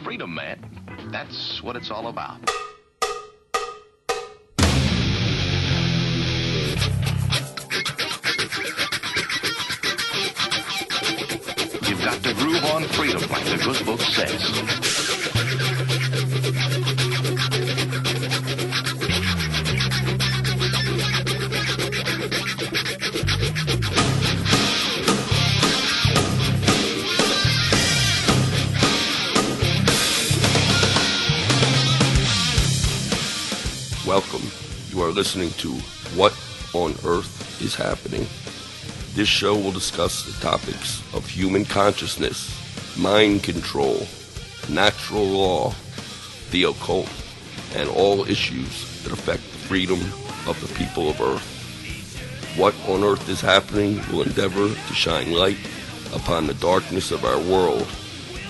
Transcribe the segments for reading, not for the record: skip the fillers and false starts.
freedom, man. That's what it's all about. You've got to groove on freedom, like the good book says. Welcome. You are listening to What on Earth is Happening. This show will discuss the topics of human consciousness, mind control, natural law, the occult, and all issues that affect the freedom of the people of Earth. What on Earth is Happening will endeavor to shine light upon the darkness of our world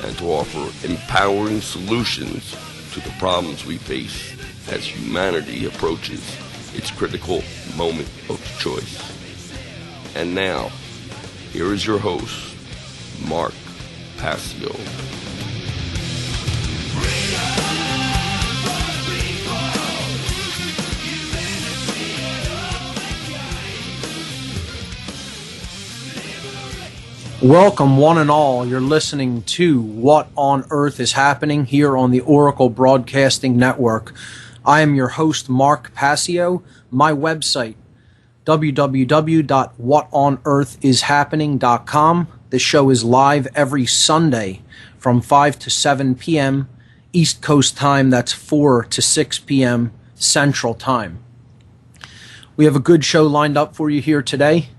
and to offer empowering solutions to the problems we face as humanity approaches its critical moment of choice. And now, here is your host, Mark Passio. Welcome, one and all. You're listening to What on Earth is Happening here on the Oracle Broadcasting Network. I am your host, Mark Passio. My website, www.whatonearthishappening.com. The show is live every Sunday from 5 to 7 p.m. East Coast time. That's 4 to 6 p.m. Central time. We have a good show lined up for you here today.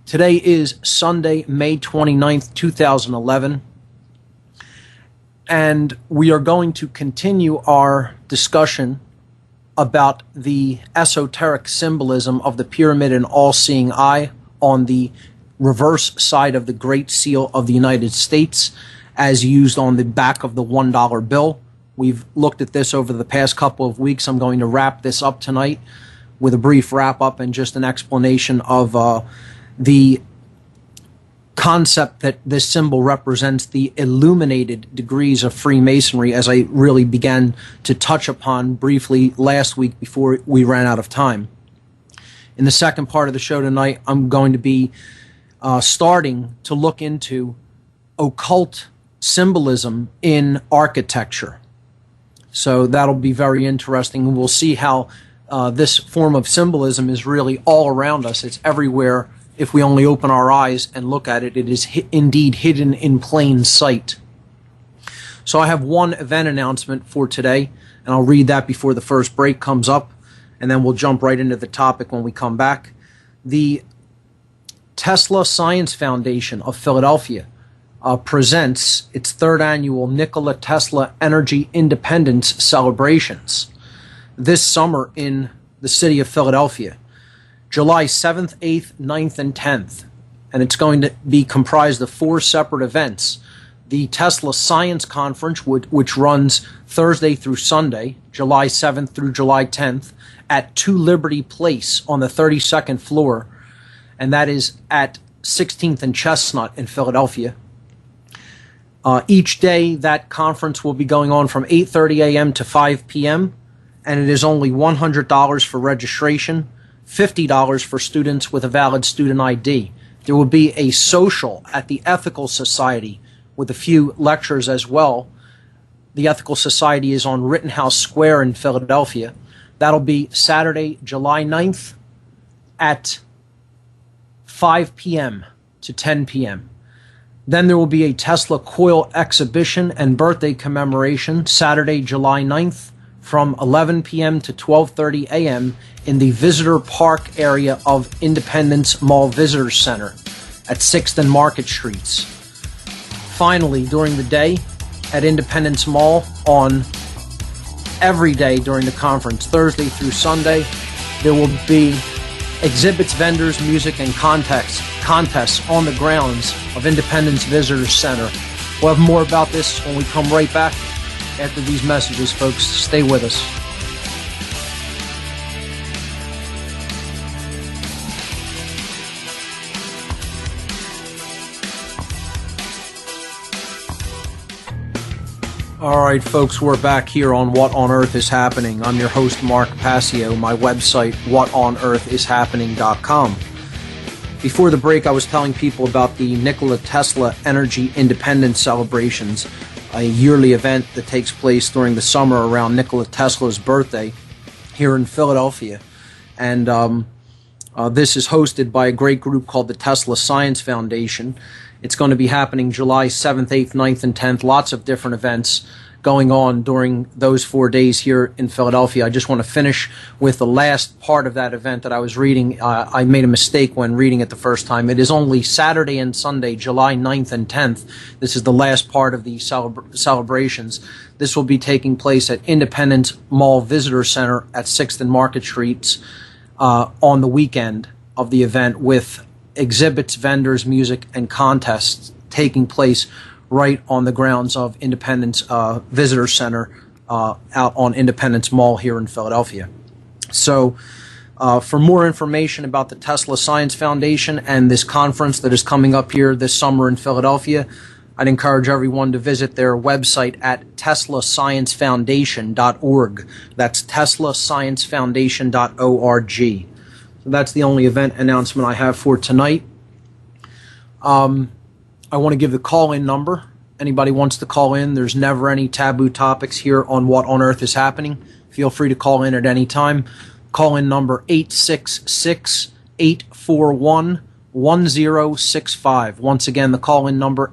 Today is Sunday, May 29th, 2011. And we are going to continue our discussion about the esoteric symbolism of the pyramid and all-seeing eye on the reverse side of the Great Seal of the United States as used on the back of the $1 bill. We've looked at this over the past couple of weeks. I'm going to wrap this up tonight with a brief wrap-up and just an explanation of the concept that this symbol represents the illuminated degrees of Freemasonry, as I really began to touch upon briefly last week before we ran out of time. In the second part of the show tonight, I'm going to be starting to look into occult symbolism in architecture. So that'll be very interesting. We'll see how this form of symbolism is really all around us. It's everywhere. If we only open our eyes and look at it, it is indeed hidden in plain sight. So I have one event announcement for today, and I'll read that before the first break comes up, and then we'll jump right into the topic when we come back. The Tesla Science Foundation of Philadelphia presents its third annual Nikola Tesla Energy Independence celebrations this summer in the city of Philadelphia. July 7th, 8th, 9th, and 10th. And it's going to be comprised of 4 separate events. The Tesla Science Conference, which runs Thursday through Sunday, July 7th through July 10th, at 2 Liberty Place on the 32nd floor. And that is at 16th and Chestnut in Philadelphia. Each day, that conference will be going on from 8:30 a.m. to 5 p.m. And it is only $100 for registration. $50 for students with a valid student ID. There will be a social at the Ethical Society with a few lectures as well. The Ethical Society is on Rittenhouse Square in Philadelphia. That'll be Saturday, July 9th at 5 p.m. to 10 p.m. Then there will be a Tesla coil exhibition and birthday commemoration Saturday, July 9th from 11 p.m. to 12:30 a.m. in the Visitor Park area of Independence Mall Visitor Center at 6th and Market Streets. Finally, during the day at Independence Mall on every day during the conference, Thursday through Sunday, there will be exhibits, vendors, music, and contests on the grounds of Independence Visitor Center. We'll have more about this when we come right back after these messages, folks. Stay with us. All right, folks, we're back here on What on Earth is Happening. I'm your host, Mark Passio. My website, whatonearthishappening.com. Before the break, I was telling people about the Nikola Tesla Energy Independence Celebrations, a yearly event that takes place during the summer around Nikola Tesla's birthday here in Philadelphia. And this is hosted by a great group called the Tesla Science Foundation. It's going to be happening July 7th, 8th, 9th, and 10th. Lots of different events going on during those 4 days here in Philadelphia. I just want to finish with the last part of that event that I was reading. I made a mistake when reading it the first time. It is only Saturday and Sunday, July 9th and 10th. This is the last part of the celebrations. This will be taking place at Independence Mall Visitor Center at 6th and Market Streets on the weekend of the event, with exhibits, vendors, music, and contests taking place right on the grounds of Independence Visitor Center out on Independence Mall here in Philadelphia. So for more information about the Tesla Science Foundation and this conference that is coming up here this summer in Philadelphia, I'd encourage everyone to visit their website at teslasciencefoundation.org. That's teslasciencefoundation.org. That's the only event announcement I have for tonight. I want to give the call-in number. Anybody wants to call in, there's never any taboo topics here on What on Earth is Happening. Feel free to call in at any time. Call-in number 866-841-1065. Once again, the call-in number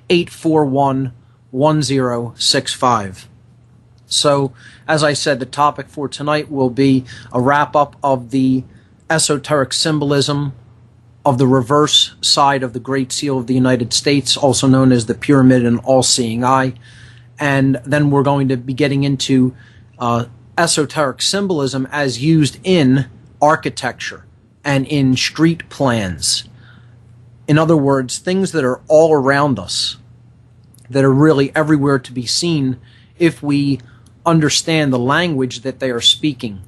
866-841-1065. So, as I said, the topic for tonight will be a wrap-up of the esoteric symbolism of the reverse side of the Great Seal of the United States, also known as the Pyramid and All-Seeing Eye. And then we're going to be getting into esoteric symbolism as used in architecture and in street plans. In other words, things that are all around us, that are really everywhere to be seen if we understand the language that they are speaking.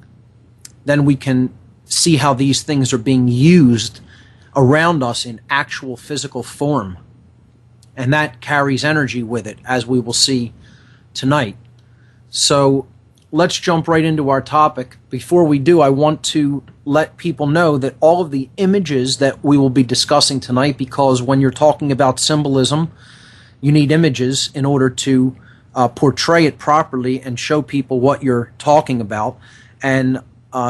Then we can see how these things are being used around us in actual physical form. And that carries energy with it, as we will see tonight. So let's jump right into our topic. Before we do, I want to let people know that all of the images that we will be discussing tonight, because when you're talking about symbolism, you need images in order to portray it properly and show people what you're talking about. And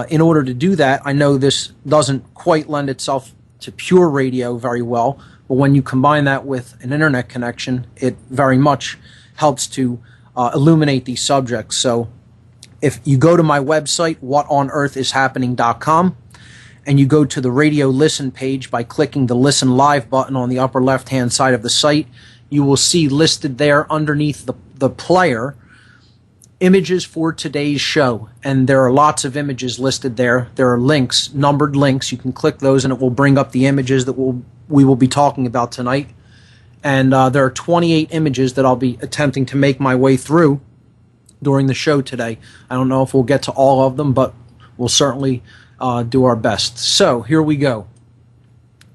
in order to do that, I know this doesn't quite lend itself to pure radio very well, but when you combine that with an internet connection, it very much helps to illuminate these subjects. So if you go to my website, whatonearthishappening.com, and you go to the radio listen page by clicking the Listen Live button on the upper left-hand side of the site, you will see listed there underneath the player images for today's show. And there are lots of images listed there. There are links, numbered links. You can click those and it will bring up the images that we will be talking about tonight. And there are 28 images that I'll be attempting to make my way through during the show today. I don't know if we'll get to all of them, but we'll certainly do our best. So here we go.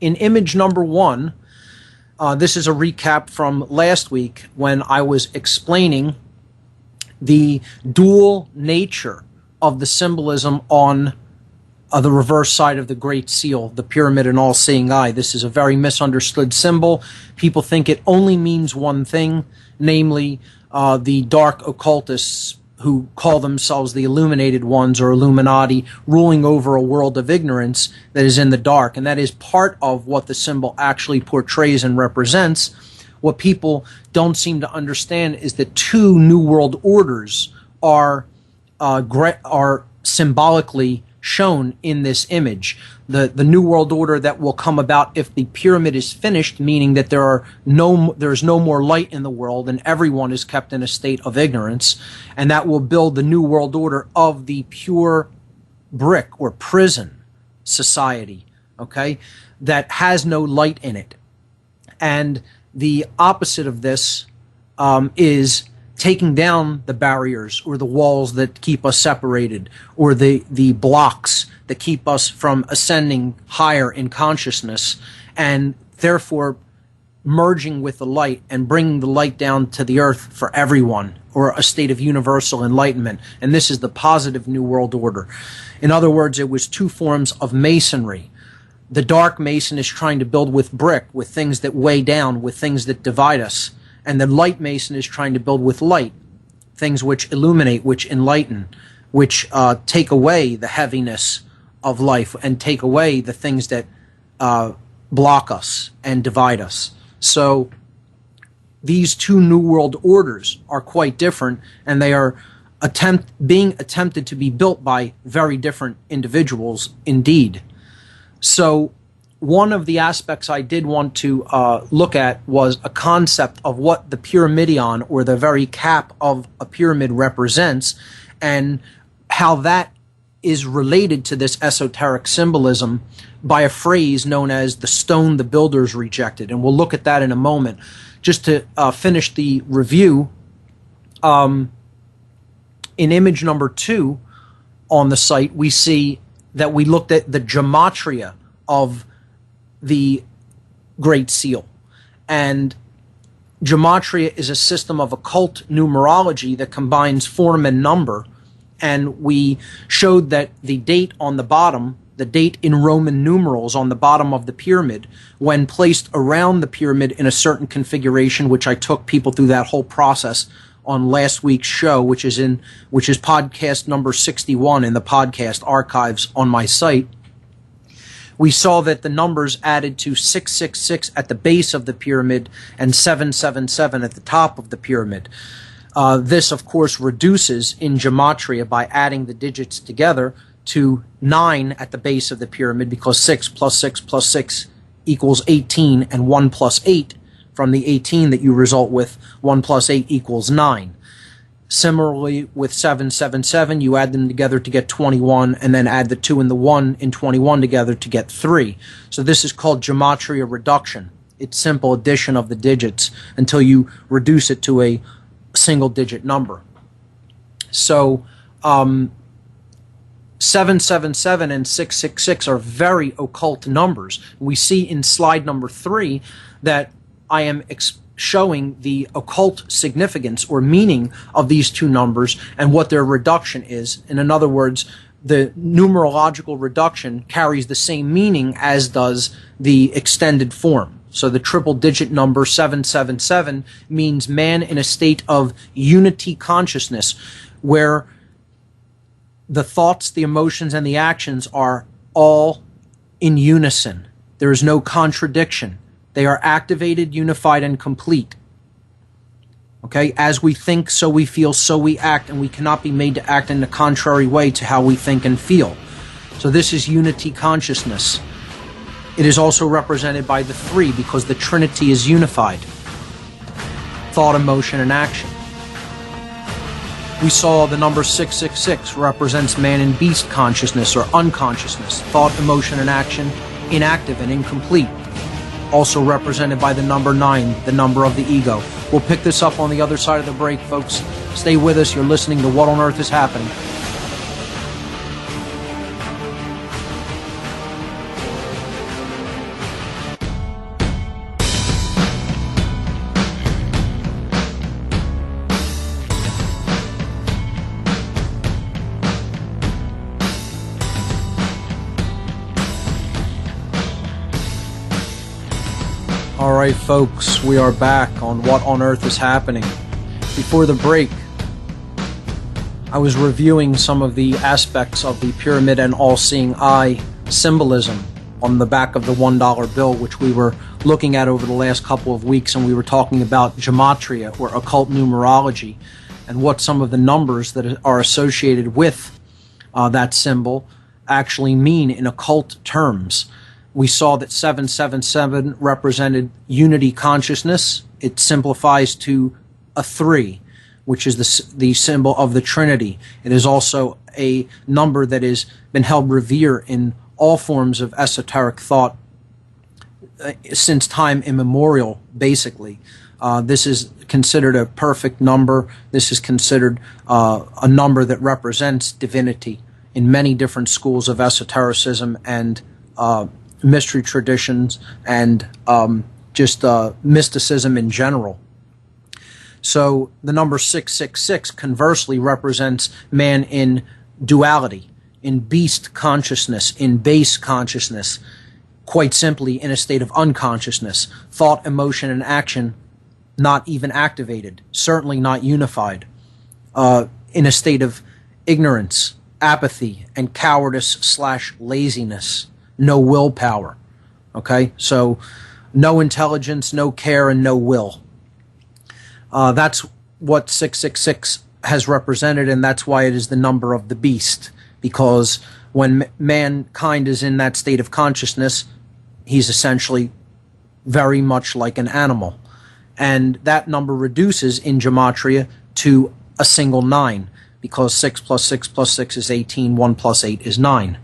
In image number 1, this is a recap from last week when I was explaining the dual nature of the symbolism on the reverse side of the Great Seal, the Pyramid and All-Seeing Eye. This is a very misunderstood symbol. People think it only means one thing, namely the dark occultists who call themselves the Illuminated ones or Illuminati, ruling over a world of ignorance that is in the dark. And that is part of what the symbol actually portrays and represents. What people don't seem to understand is that two new world orders are symbolically shown in this image. The new world order that will come about if the pyramid is finished, meaning that there's no more light in the world and everyone is kept in a state of ignorance, and that will build the new world order of the pure brick or prison society, okay, that has no light in it. And the opposite of this is taking down the barriers or the walls that keep us separated, or the blocks that keep us from ascending higher in consciousness, and therefore merging with the light and bringing the light down to the earth for everyone, or a state of universal enlightenment. And this is the positive New World Order. In other words, it was two forms of masonry. The dark mason is trying to build with brick, with things that weigh down, with things that divide us. And the light mason is trying to build with light, things which illuminate, which enlighten, which take away the heaviness of life and take away the things that block us and divide us. So these two New World Orders are quite different, and they are being attempted to be built by very different individuals indeed. So one of the aspects I did want to look at was a concept of what the pyramidion, or the very cap of a pyramid, represents, and how that is related to this esoteric symbolism by a phrase known as the stone the builders rejected. And we'll look at that in a moment. Just to finish the review, in image number 2 on the site, we see that we looked at the gematria of the Great Seal. And gematria is a system of occult numerology that combines form and number. And we showed that the date on the bottom, the date in Roman numerals on the bottom of the pyramid, when placed around the pyramid in a certain configuration, which I took people through that whole process on last week's show, which is podcast number 61 in the podcast archives on my site. We saw that the numbers added to 666 at the base of the pyramid and 777 at the top of the pyramid. This, of course, reduces in gematria by adding the digits together to 9 at the base of the pyramid, because 6 plus 6 plus 6 equals 18, and 1 plus 8 from the 18 that you result with, 1 plus 8 equals 9. Similarly, with 777, you add them together to get 21, and then add the 2 and the 1 in 21 together to get 3. So this is called gematria reduction. It's simple addition of the digits until you reduce it to a single-digit number. So 777 and 666 are very occult numbers. We see in slide number 3 that I am showing the occult significance or meaning of these two numbers and what their reduction is. And in other words, the numerological reduction carries the same meaning as does the extended form. So the triple-digit number 777 means man in a state of unity consciousness, where the thoughts, the emotions, and the actions are all in unison. There is no contradiction. They are activated, unified, and complete. Okay? As we think, so we feel, so we act, and we cannot be made to act in a contrary way to how we think and feel. So this is unity consciousness. It is also represented by the 3 because the Trinity is unified. Thought, emotion, and action. We saw the number 666 represents man and beast consciousness or unconsciousness, thought, emotion, and action, inactive and incomplete. Also represented by the number 9, the number of the ego. We'll pick this up on the other side of the break, folks. Stay with us. You're listening to What on Earth is Happening. All right, folks, we are back on What on Earth is Happening. Before the break, I was reviewing some of the aspects of the pyramid and all-seeing eye symbolism on the back of the $1 bill, which we were looking at over the last couple of weeks, and we were talking about gematria, or occult numerology, and what some of the numbers that are associated with that symbol actually mean in occult terms. We saw that 777 represented unity consciousness. It simplifies to a 3, which is the symbol of the Trinity. It is also a number that has been held revere in all forms of esoteric thought since time immemorial, basically. This is considered a perfect number. This is considered a number that represents divinity in many different schools of esotericism and mystery traditions and just mysticism in general. So the number 666 conversely represents man in duality, in beast consciousness, in base consciousness, quite simply in a state of unconsciousness, thought, emotion, and action not even activated, certainly not unified, in a state of ignorance, apathy, and cowardice/laziness, no willpower. Okay, so no intelligence, no care, and no will. That's what 666 has represented, and that's why it is the number of the beast, because when mankind is in that state of consciousness, he's essentially very much like an animal. And that number reduces in gematria to a single 9, because 6 plus 6 plus 6 is 18, 1 plus 8 is 9.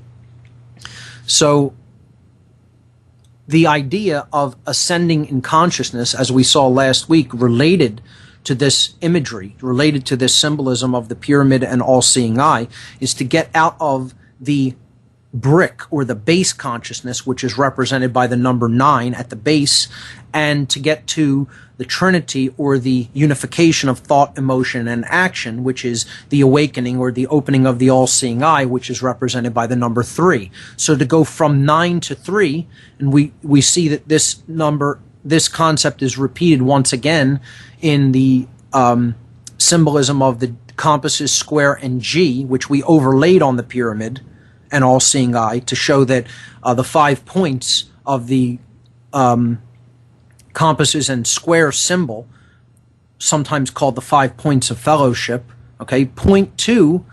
So the idea of ascending in consciousness, as we saw last week, related to this imagery, related to this symbolism of the pyramid and all-seeing eye, is to get out of the brick or the base consciousness, which is represented by the number 9 at the base, and to get to the trinity or the unification of thought, emotion, and action, which is the awakening or the opening of the all-seeing eye, which is represented by the number 3. So to go from 9 to 3, and we see that this concept is repeated once again in the symbolism of the compasses, square, and G, which we overlaid on the pyramid and all-seeing eye to show that the 5 points of the compasses and square symbol, sometimes called the 5 points of fellowship, okay, point to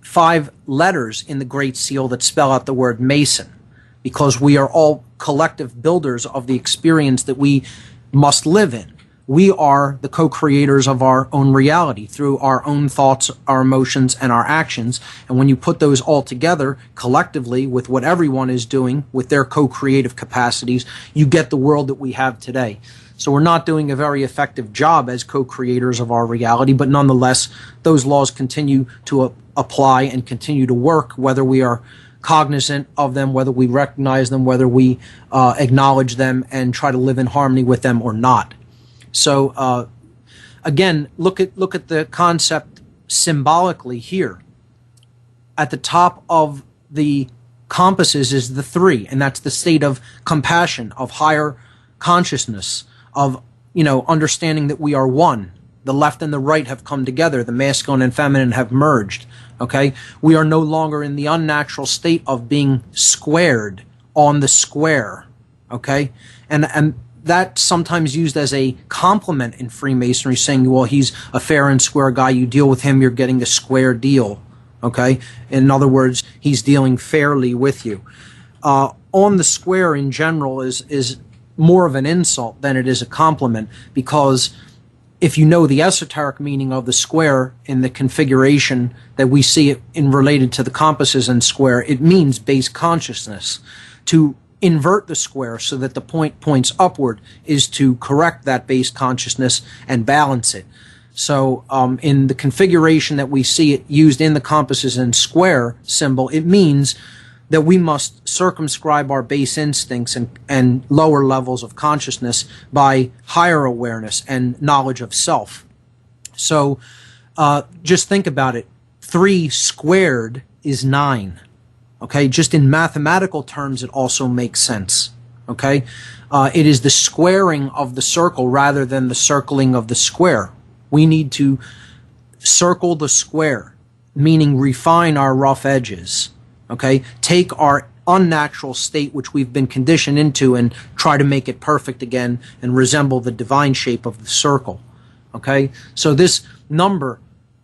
5 letters in the Great Seal that spell out the word Mason, because we are all collective builders of the experience that we must live in. We are the co-creators of our own reality through our own thoughts, our emotions, and our actions. And when you put those all together collectively with what everyone is doing with their co-creative capacities, you get the world that we have today. So we're not doing a very effective job as co-creators of our reality, but nonetheless, those laws continue to apply and continue to work, whether we are cognizant of them, whether we recognize them, whether we acknowledge them and try to live in harmony with them or not. So again, look at the concept symbolically here. At the top of the compasses is the 3, and that's the state of compassion, of higher consciousness, of understanding that we are one. The left and the right have come together. The masculine and feminine have merged. Okay, we are no longer in the unnatural state of being squared on the square. Okay, and that's sometimes used as a compliment in Freemasonry, saying, well, he's a fair and square guy. You deal with him, you're getting a square deal. Okay? In other words, he's dealing fairly with you. On the square in general is more of an insult than it is a compliment, because if you know the esoteric meaning of the square in the configuration that we see it in related to the compasses and square, it means base consciousness. To invert the square so that the point points upward is to correct that base consciousness and balance it. So in the configuration that we see it used in the compasses and square symbol, it means that we must circumscribe our base instincts and lower levels of consciousness by higher awareness and knowledge of self. So just think about it. 3 squared is 9. Okay, just in mathematical terms, it also makes sense. Okay, it is the squaring of the circle rather than the circling of the square. We need to circle the square, meaning refine our rough edges. Okay, take our unnatural state, which we've been conditioned into, and try to make it perfect again and resemble the divine shape of the circle. Okay, so this number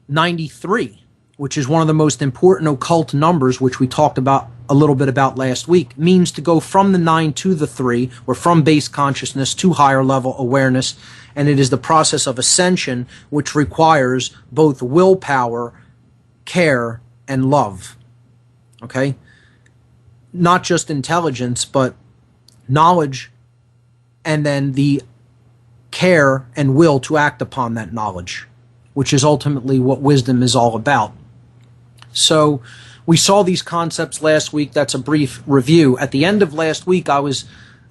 93, which is one of the most important occult numbers, which we talked about a little bit about last week, means to go from the 9 to the 3, or from base consciousness to higher level awareness, and it is the process of ascension, which requires both willpower, care, and love. Okay? Not just intelligence, but knowledge, and then the care and will to act upon that knowledge, which is ultimately what wisdom is all about. So we saw these concepts last week. That's a brief review. At the end of last week, I was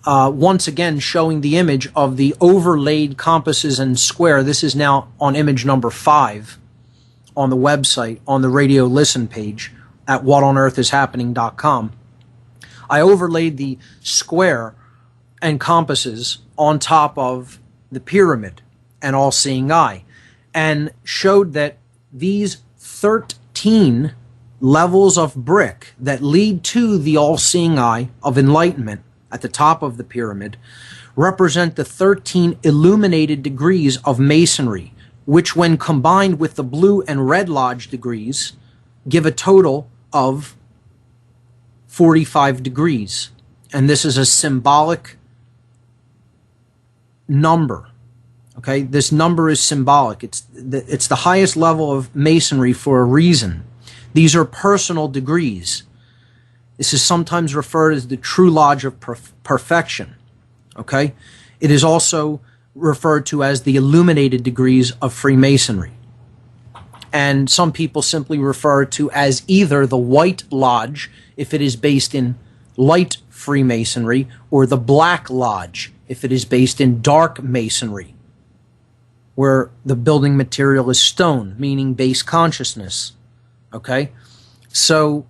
once again showing the image of the overlaid compasses and square. This is now on image number 5 on the website, on the radio listen page at whatonearthishappening.com. I overlaid the square and compasses on top of the pyramid and all-seeing eye, and showed that these 13 levels of brick that lead to the all-seeing eye of enlightenment at the top of the pyramid represent the 13 illuminated degrees of masonry, which when combined with the blue and red lodge degrees give a total of 45 degrees. And this is a symbolic number. Okay, this number is symbolic. It's the highest level of masonry for a reason. These are personal degrees. This is sometimes referred as the true lodge of perfection. Okay, it is also referred to as the illuminated degrees of Freemasonry. And some people simply refer to as either the White Lodge, if it is based in light Freemasonry, or the Black Lodge, if it is based in dark Masonry, where the building material is stone, meaning base consciousness. Okay? So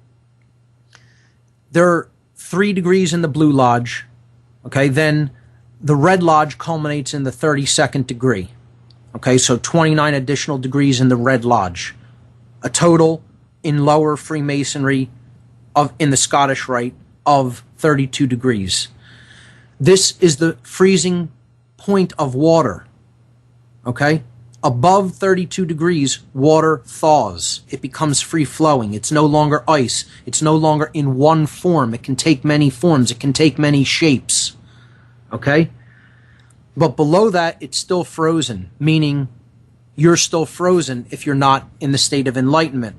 there are 3 degrees in the Blue Lodge. Okay? Then the Red Lodge culminates in the 32nd degree. Okay? So 29 additional degrees in the Red Lodge. A total in lower Freemasonry in the Scottish Rite of 32 degrees. This is the freezing point of water. Okay? Above 32 degrees, water thaws. It becomes free-flowing. It's no longer ice. It's no longer in one form. It can take many forms. It can take many shapes. Okay? But below that, it's still frozen, meaning you're still frozen if you're not in the state of enlightenment.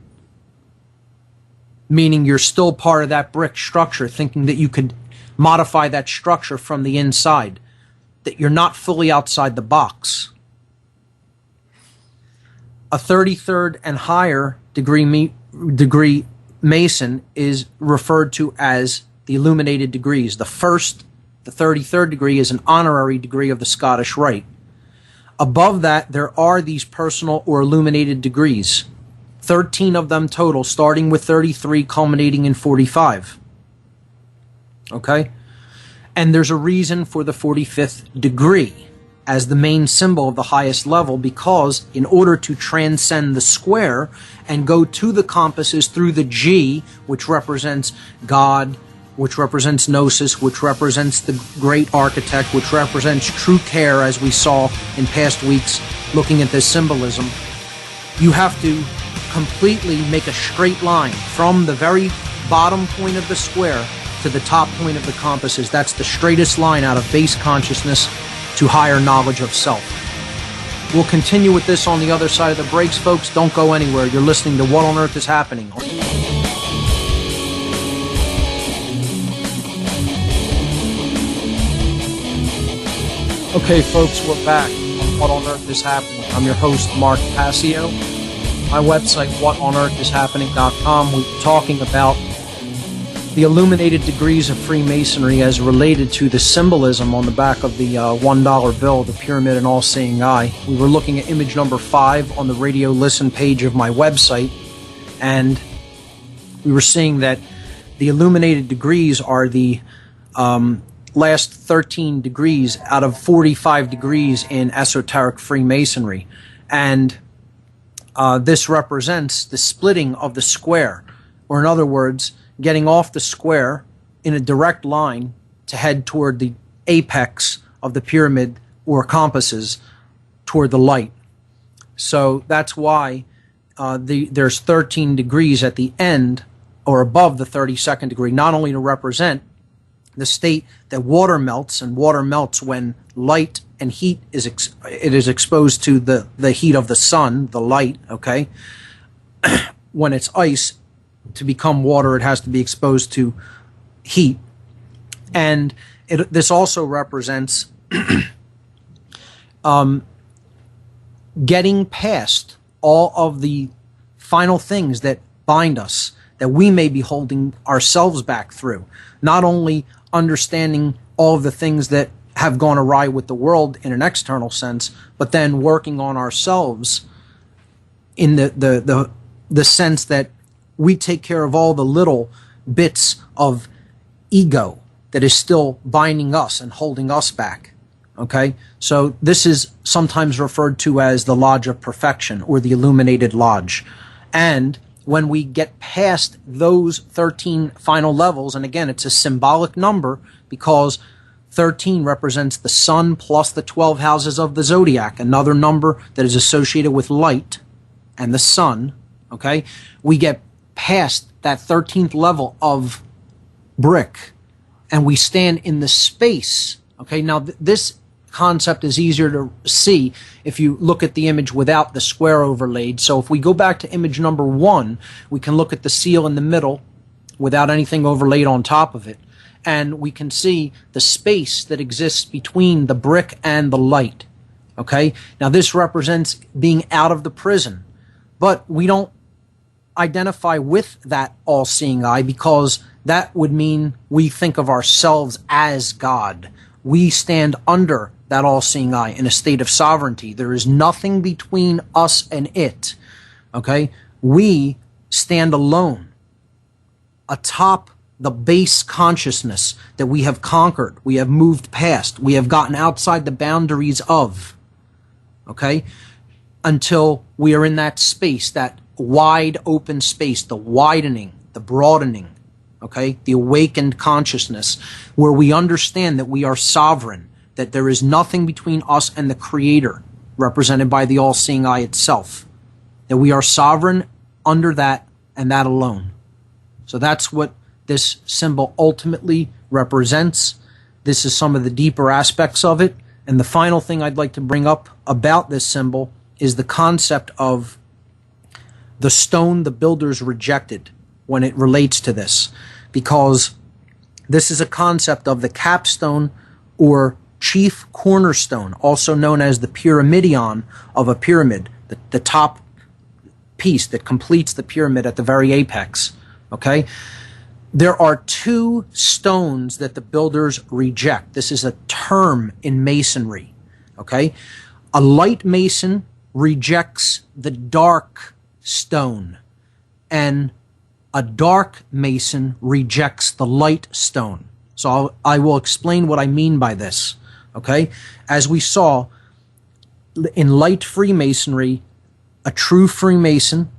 Meaning you're still part of that brick structure, thinking that you could modify that structure from the inside, that you're not fully outside the box. A 33rd and higher degree Mason is referred to as the illuminated degrees. The 33rd degree is an honorary degree of the Scottish Rite. Above that, there are these personal or illuminated degrees. 13 of them total, starting with 33, culminating in 45. Okay? And there's a reason for the 45th degree as the main symbol of the highest level, because in order to transcend the square and go to the compasses through the G, which represents God, which represents Gnosis, which represents the great architect, which represents true care, as we saw in past weeks looking at this symbolism, you have to completely make a straight line from the very bottom point of the square to the top point of the compasses. That's the straightest line out of base consciousness to higher knowledge of self. We'll continue with this on the other side of the breaks, folks. Don't go anywhere. You're listening to What on Earth is Happening. Okay, folks, we're back on What on Earth is Happening. I'm your host, Mark Passio. My website, whatonearthishappening.com. We're talking about the illuminated degrees of Freemasonry as related to the symbolism on the back of the $1 bill, the pyramid and all-seeing eye. We were looking at image number 5 on the radio listen page of my website, and we were seeing that the illuminated degrees are the last 13 degrees out of 45 degrees in esoteric Freemasonry. And this represents the splitting of the square, or in other words, getting off the square in a direct line to head toward the apex of the pyramid or compasses toward the light. So that's why there's 13 degrees at the end or above the 32nd degree, not only to represent the state that water melts, and water melts when light and heat is exposed to the heat of the sun, the light, okay? When it's ice, to become water, it has to be exposed to heat. And this also represents getting past all of the final things that bind us, that we may be holding ourselves back through. Not only understanding all of the things that have gone awry with the world in an external sense, but then working on ourselves in the sense that we take care of all the little bits of ego that is still binding us and holding us back. Okay? So this is sometimes referred to as the Lodge of Perfection or the Illuminated Lodge. And when we get past those 13 final levels, and again, it's a symbolic number because 13 represents the sun plus the 12 houses of the zodiac, another number that is associated with light and the sun. Okay? We get past that 13th level of brick and we stand in the space. Okay? Now, this concept is easier to see if you look at the image without the square overlaid. So if we go back to image number 1, we can look at the seal in the middle without anything overlaid on top of it. And we can see the space that exists between the brick and the light. Okay? Now this represents being out of the prison. But we don't identify with that all-seeing eye because that would mean we think of ourselves as God. We stand under that all-seeing eye in a state of sovereignty. There is nothing between us and it. Okay? We stand alone atop the base consciousness that we have conquered, we have moved past, we have gotten outside the boundaries of. Okay? Until we are in that space, that wide open space, the widening, the broadening, okay, the awakened consciousness, where we understand that we are sovereign, that there is nothing between us and the Creator, represented by the all-seeing eye itself, that we are sovereign under that and that alone. So that's what this symbol ultimately represents. This is some of the deeper aspects of it. And the final thing I'd like to bring up about this symbol is the concept of the stone the builders rejected when it relates to this, because this is a concept of the capstone or chief cornerstone, also known as the pyramidion of a pyramid, the top piece that completes the pyramid at the very apex. Okay? There are 2 stones that the builders reject. This is a term in masonry. Okay? A light mason rejects the dark stone, and a dark mason rejects the light stone. So I will explain what I mean by this. Okay? As we saw, in light Freemasonry, a true Freemason,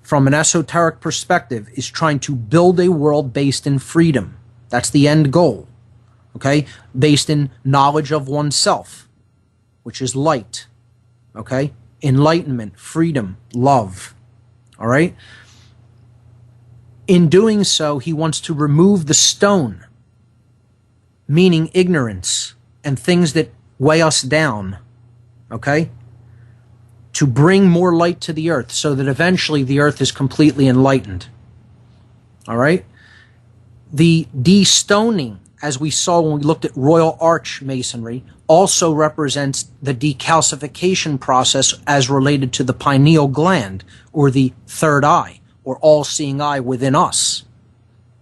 from an esoteric perspective, is trying to build a world based in freedom. That's the end goal. Okay? Based in knowledge of oneself, which is light. Okay? Enlightenment, freedom, love. All right? In doing so, he wants to remove the stone, meaning ignorance and things that weigh us down. Okay? To bring more light to the earth so that eventually the earth is completely enlightened. All right? The destoning, as we saw when we looked at Royal Arch Masonry, also represents the decalcification process as related to the pineal gland, or the third eye, or all-seeing eye within us,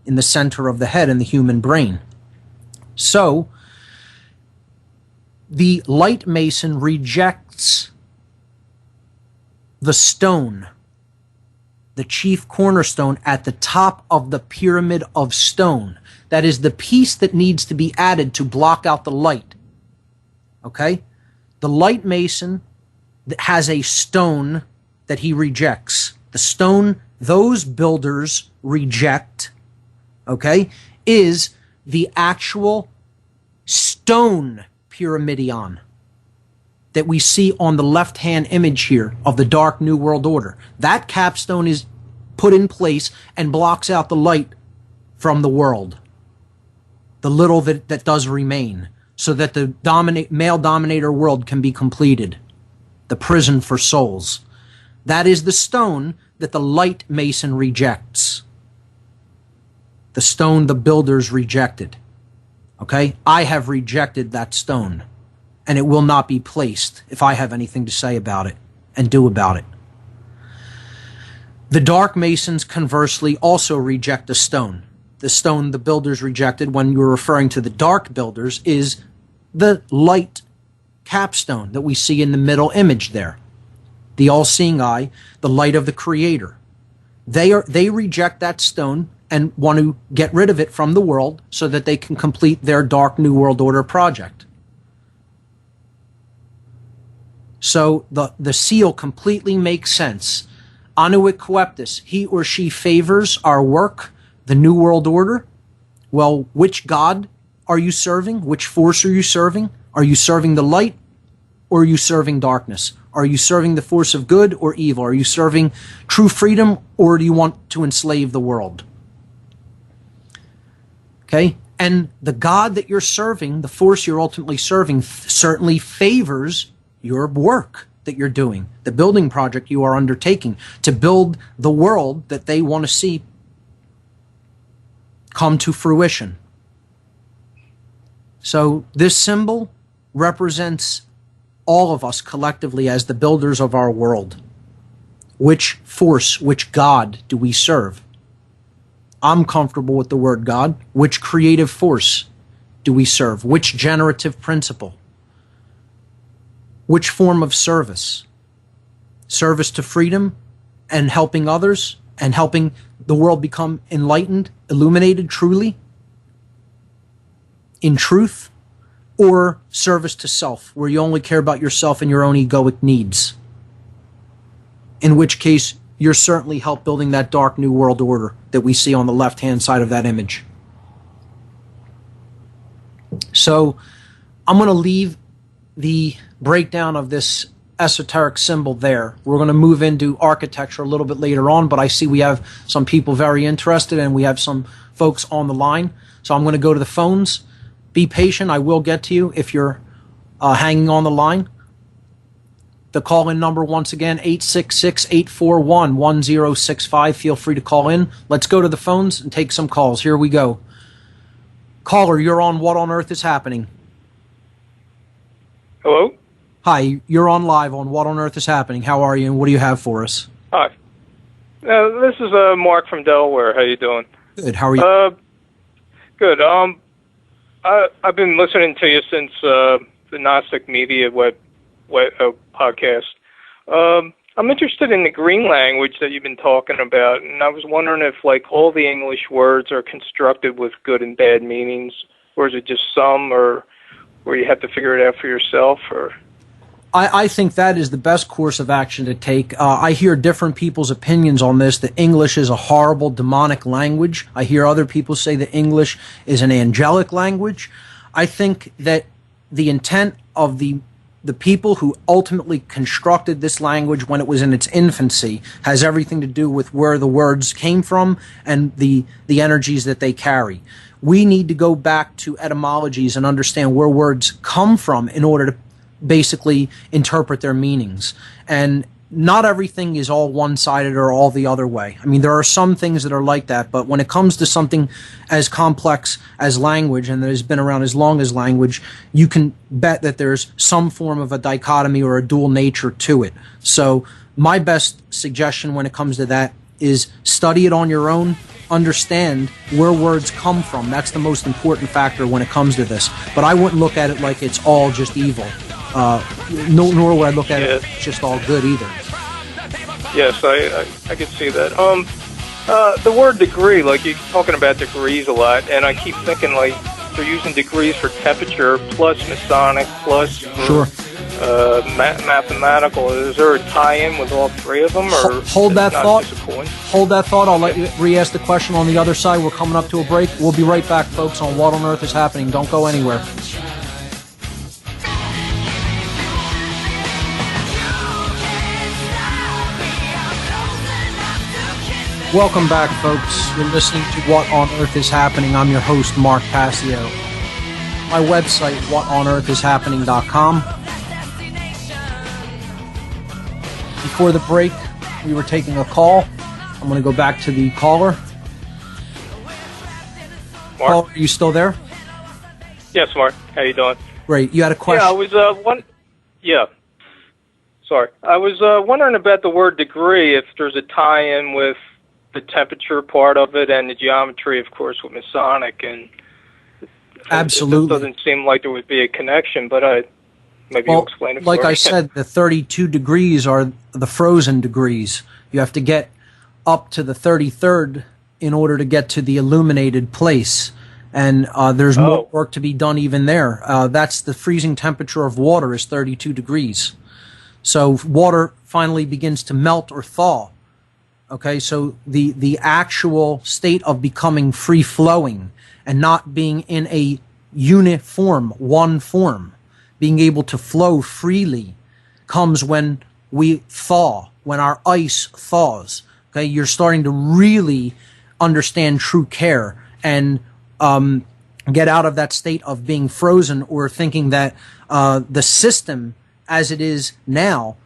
in the center of the head in the human brain. So, the light mason rejects the stone, the chief cornerstone at the top of the pyramid of stone. That is the piece that needs to be added to block out the light. Okay? The light mason has a stone that he rejects. The stone those builders reject, okay, is the actual stone pyramidion that we see on the left-hand image here of the Dark New World Order. That capstone is put in place and blocks out the light from the world, the little that does remain, so that the male dominator world can be completed, the prison for souls. That is the stone that the light mason rejects, the stone the builders rejected. Okay? I have rejected that stone, and it will not be placed if I have anything to say about it and do about it. The dark masons, conversely, also reject the stone, the stone the builders rejected when you were referring to the dark builders is the light capstone that we see in the middle image there. The all-seeing eye, the light of the Creator. They reject that stone and want to get rid of it from the world so that they can complete their dark New World Order project. So the seal completely makes sense. Anuit Coeptus, he or she favors our work, the New World Order. Well, which God are you serving? Which force are you serving? Are you serving the light or are you serving darkness? Are you serving the force of good or evil? Are you serving true freedom or do you want to enslave the world? Okay? And the God that you're serving, the force you're ultimately serving, certainly favors your work that you're doing, the building project you are undertaking to build the world that they want to see come to fruition. So this symbol represents all of us collectively as the builders of our world. Which force, which God do we serve? I'm comfortable with the word God. Which creative force do we serve? Which generative principle? Which form of service? Service to freedom and helping others and helping the world become enlightened, illuminated truly, in truth, or service to self, where you only care about yourself and your own egoic needs. In which case, you're certainly help building that dark New World Order that we see on the left-hand side of that image. So, I'm going to leave the breakdown of this esoteric symbol there. We're going to move into architecture a little bit later on, but I see we have some people very interested and we have some folks on the line. So I'm going to go to the phones. Be patient. I will get to you if you're hanging on the line. The call-in number, once again, 866-841-1065. Feel free to call in. Let's go to the phones and take some calls. Here we go. Caller, you're on What on Earth is Happening? Hello? Hi, you're on live on What on Earth is Happening. How are you and what do you have for us? Hi. This is Mark from Delaware. How you doing? Good. How are you? Good. I've been listening to you since the Gnostic Media web podcast. I'm interested in the green language that you've been talking about, and I was wondering if, like, all the English words are constructed with good and bad meanings, or is it just some, or where you have to figure it out for yourself, or... I think that is the best course of action to take. I hear different people's opinions on this, that English is a horrible, demonic language. I hear other people say that English is an angelic language. I think that the intent of the people who ultimately constructed this language when it was in its infancy has everything to do with where the words came from and the energies that they carry. We need to go back to etymologies and understand where words come from in order to basically interpret their meanings. And not everything is all one-sided or all the other way. I mean, there are some things that are like that, but when it comes to something as complex as language and that has been around as long as language, you can bet that there's some form of a dichotomy or a dual nature to it. So my best suggestion when it comes to that is study it on your own, understand where words come from. That's the most important factor when it comes to this. But I wouldn't look at it like it's all just evil. Nor would I look at it just all good either. Yes, I can see that. The word degree, like you're talking about degrees a lot, and I keep thinking like they're using degrees for temperature plus Masonic plus sure. Mathematical. Is there a tie-in with all three of them, or hold that thought? Hold that thought. I'll let you re-ask the question on the other side. We're coming up to a break. We'll be right back, folks, on What on Earth is Happening. Don't go anywhere. Welcome back, folks. You're listening to What on Earth is Happening. I'm your host, Mark Passio. My website, whatonearthishappening.com. Before the break, we were taking a call. I'm going to go back to the caller. Mark? Caller, are you still there? Yes, Mark. How you doing? Great. You had a question? Yeah, I was Sorry. I was wondering about the word degree, if there's a tie-in with the temperature part of it and the geometry, of course, with Masonic, and absolutely, it doesn't seem like there would be a connection. But maybe you'll explain it. Like I said, the 32 degrees are the frozen degrees. You have to get up to the 33rd in order to get to the illuminated place. And there's more work to be done even there. That's the freezing temperature of water is 32 degrees. So water finally begins to melt or thaw. Okay, so the actual state of becoming free-flowing and not being in a uniform, one form, being able to flow freely, comes when we thaw, when our ice thaws. Okay, you're starting to really understand true care and get out of that state of being frozen or thinking that the system as it is now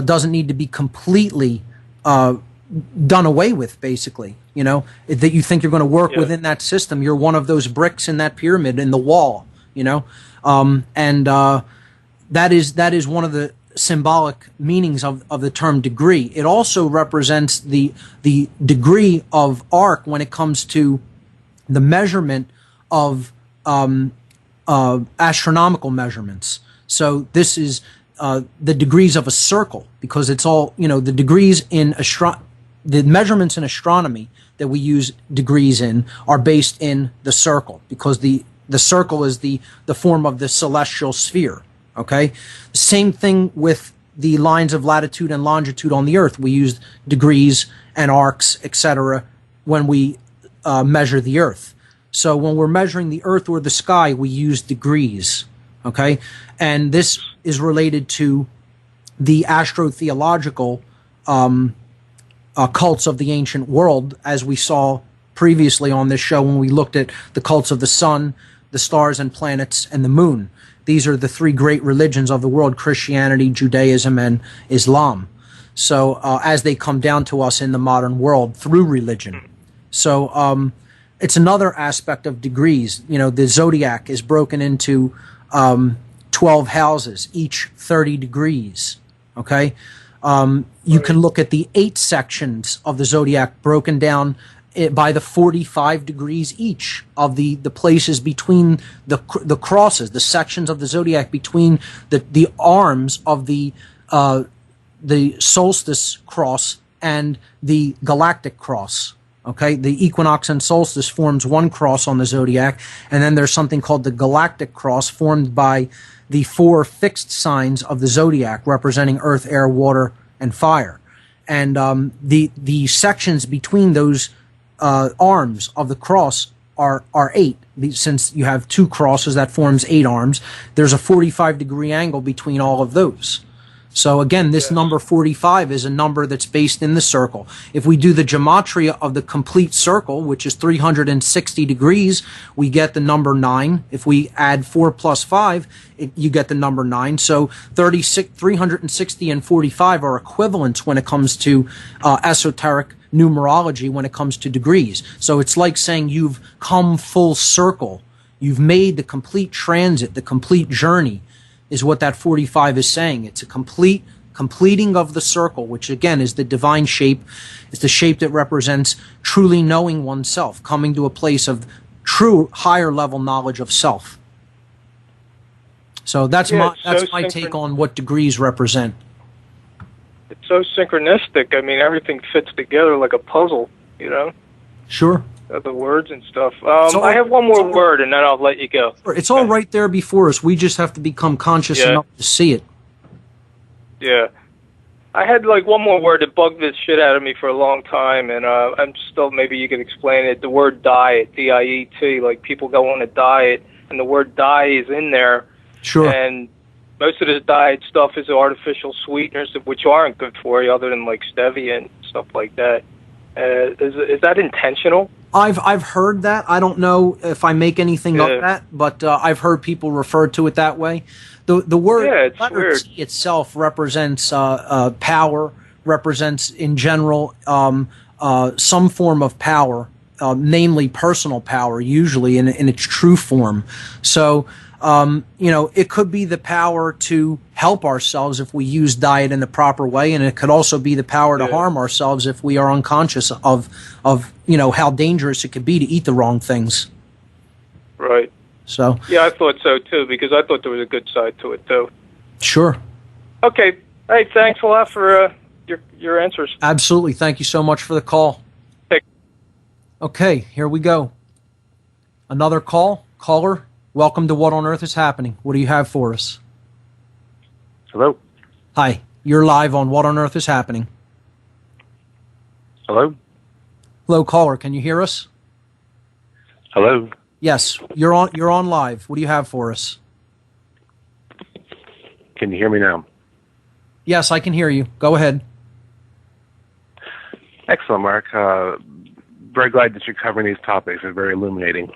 doesn't need to be completely done away with, basically. You know, that you think you're going to work within that system. You're one of those bricks in that pyramid in the wall, you know. That is one of the symbolic meanings of the term degree. It also represents the degree of arc when it comes to the measurement of astronomical measurements. So this is the degrees of a circle, because it's all, you know, the degrees in the measurements in astronomy that we use degrees in are based in the circle, because the circle is the form of the celestial sphere. Okay, same thing with the lines of latitude and longitude on the Earth. We use degrees and arcs, etc., when we measure the Earth. So when we're measuring the Earth or the sky, we use degrees. Okay, and this is related to the astrotheological cults of the ancient world, as we saw previously on this show when we looked at the cults of the sun, the stars and planets, and the moon. These are the three great religions of the world: Christianity, Judaism, and Islam. So as they come down to us in the modern world through religion. So it's another aspect of degrees. You know, the zodiac is broken into 12 houses, each 30 degrees. Okay? You can look at the 8 sections of the zodiac broken down by the 45 degrees each of the places between the crosses, the sections of the zodiac between the arms of the solstice cross and the galactic cross. Okay, the equinox and solstice forms one cross on the zodiac, and then there's something called the galactic cross formed by the 4 fixed signs of the zodiac representing earth, air, water, and fire. And the sections between those arms of the cross are 8. Since you have 2 crosses, that forms 8 arms. There's a 45-degree angle between all of those. So again, this number 45 is a number that's based in the circle. If we do the gematria of the complete circle, which is 360 degrees, we get the number 9. If we add 4 plus 5, you get the number 9. So 360 and 45 are equivalents when it comes to esoteric numerology, when it comes to degrees. So it's like saying you've come full circle. You've made the complete transit, the complete journey, is what that 45 is saying. It's a completing of the circle, which again is the divine shape. It's the shape that represents truly knowing oneself, coming to a place of true higher level knowledge of self. So that's my take on what degrees represent. It's so synchronistic. I mean, everything fits together like a puzzle, you know? Sure. The words and stuff. I have one more word, and then I'll let you go. It's all right there before us. We just have to become conscious enough to see it. Yeah. I had like one more word that bugged this shit out of me for a long time, and I'm still, maybe you could explain it. The word diet, D-I-E-T, like people go on a diet, and the word die is in there. Sure. And most of this diet stuff is artificial sweeteners, which aren't good for you, other than like stevia and stuff like that. Is that intentional? I've heard that. I don't know if I make anything of that, but I've heard people refer to it that way. The word letter T itself represents power, represents in general some form of power, namely personal power, usually in its true form. So It could be the power to help ourselves if we use diet in the proper way, and it could also be the power to harm ourselves if we are unconscious of how dangerous it could be to eat the wrong things. Right. So. Yeah, I thought so too, because I thought there was a good side to it too. Sure. Okay. Hey, thanks a lot for your answers. Absolutely. Thank you so much for the call. Okay, here we go. Another call. Caller, welcome to What on Earth is Happening. What do you have for us? Hello? Hi, you're live on What on Earth is Happening. Hello? Hello, caller, can you hear us? Hello? Yes, you're on live. What do you have for us? Can you hear me now? Yes, I can hear you. Go ahead. Excellent, Mark. Very glad that you're covering these topics. They're very illuminating.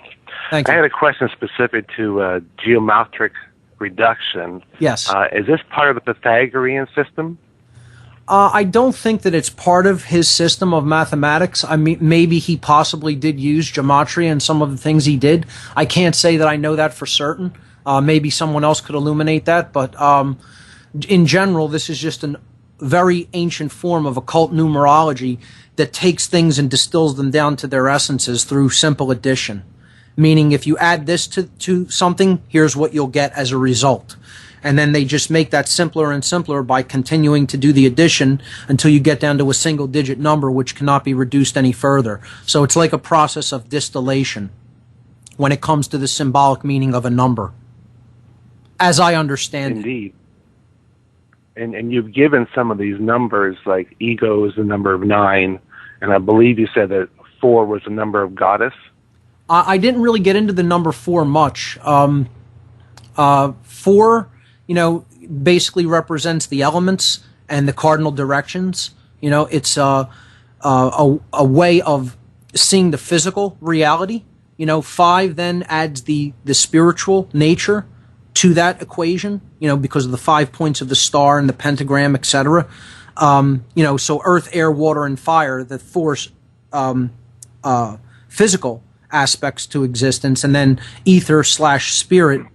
Thank you. I had a question specific to geometric reduction. Yes. Is this part of the Pythagorean system? I don't think that it's part of his system of mathematics. I mean, maybe he possibly did use gematria in some of the things he did. I can't say that I know that for certain. Maybe someone else could illuminate that. But in general, this is just a very ancient form of occult numerology that takes things and distills them down to their essences through simple addition. Meaning if you add this to something, here's what you'll get as a result. And then they just make that simpler and simpler by continuing to do the addition until you get down to a single digit number which cannot be reduced any further. So it's like a process of distillation when it comes to the symbolic meaning of a number, as I understand Indeed. And you've given some of these numbers, like ego is the number of 9, and I believe you said that 4 was the number of goddess. I didn't really get into the number 4 much. 4, basically represents the elements and the cardinal directions. It's a way of seeing the physical reality. 5 then adds the spiritual nature to that equation, because of the 5 points of the star and the pentagram, etc. So earth, air, water, and fire, the 4 physical aspects to existence, and then ether/spirit,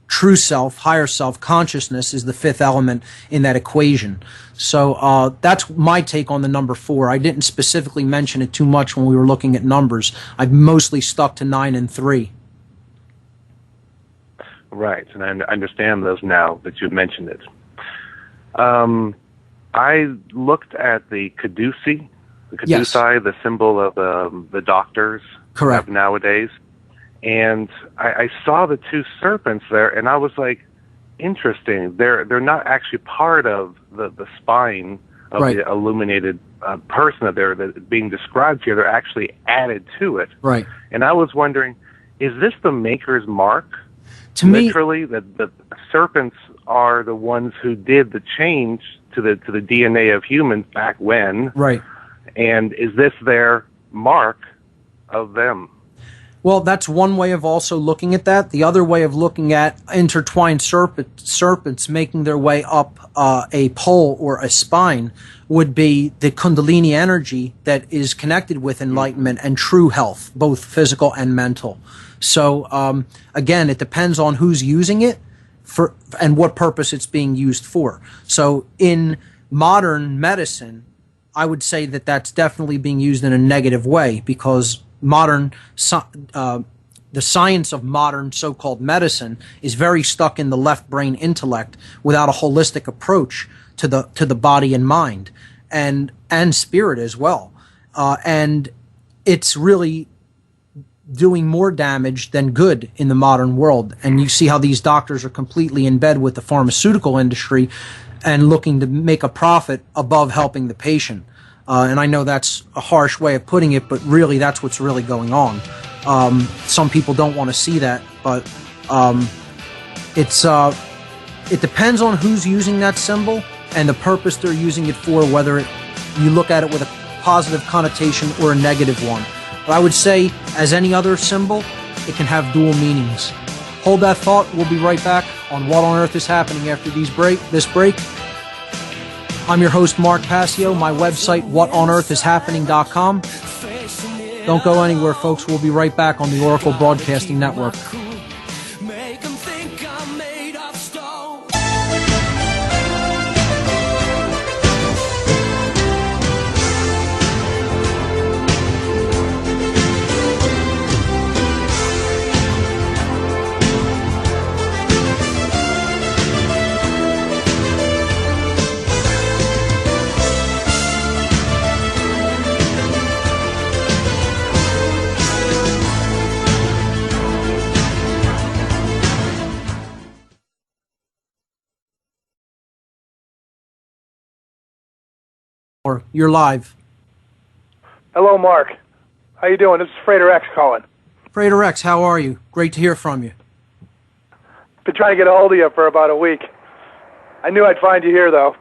true self, higher self, consciousness is the 5th element in that equation. So that's my take on the number 4. I didn't specifically mention it too much when we were looking at numbers. I've mostly stuck to 9 and 3. Right, and I understand those now that you've mentioned it. I looked at the caduceus, the symbol of the doctors. Correct. Nowadays, and I saw the 2 serpents there, and I was like, interesting. They're not actually part of the spine of the illuminated person that they're being described here. They're actually added to it. Right. And I was wondering, is this the maker's mark? To Literally, that the serpents are the ones who did the change to the DNA of humans back when. Right. And is this their mark of them? Well, that's one way of also looking at that. The other way of looking at intertwined serpents making their way up a pole or a spine would be the Kundalini energy that is connected with enlightenment and true health, both physical and mental. So, again, it depends on who's using it for and what purpose it's being used for. So in modern medicine, I would say that that's definitely being used in a negative way, because the science of modern so-called medicine is very stuck in the left brain intellect without a holistic approach to the body and mind and spirit as well. And it's really doing more damage than good in the modern world. And you see how these doctors are completely in bed with the pharmaceutical industry and looking to make a profit above helping the patient. And I know that's a harsh way of putting it, but really that's what's really going on. Some people don't want to see that, but it depends on who's using that symbol and the purpose they're using it for, whether you look at it with a positive connotation or a negative one. But I would say, as any other symbol, it can have dual meanings. Hold that thought. We'll be right back on What on Earth is Happening after this break. I'm your host, Mark Passio. My website, whatonearthishappening.com. Don't go anywhere, folks. We'll be right back on the Oracle Broadcasting Network. Make 'em think Or you're live. Hello, Mark. How you doing? This is Freighter X calling. Freighter X, how are you? Great to hear from you. Been trying to get a hold of you for about a week. I knew I'd find you here, though.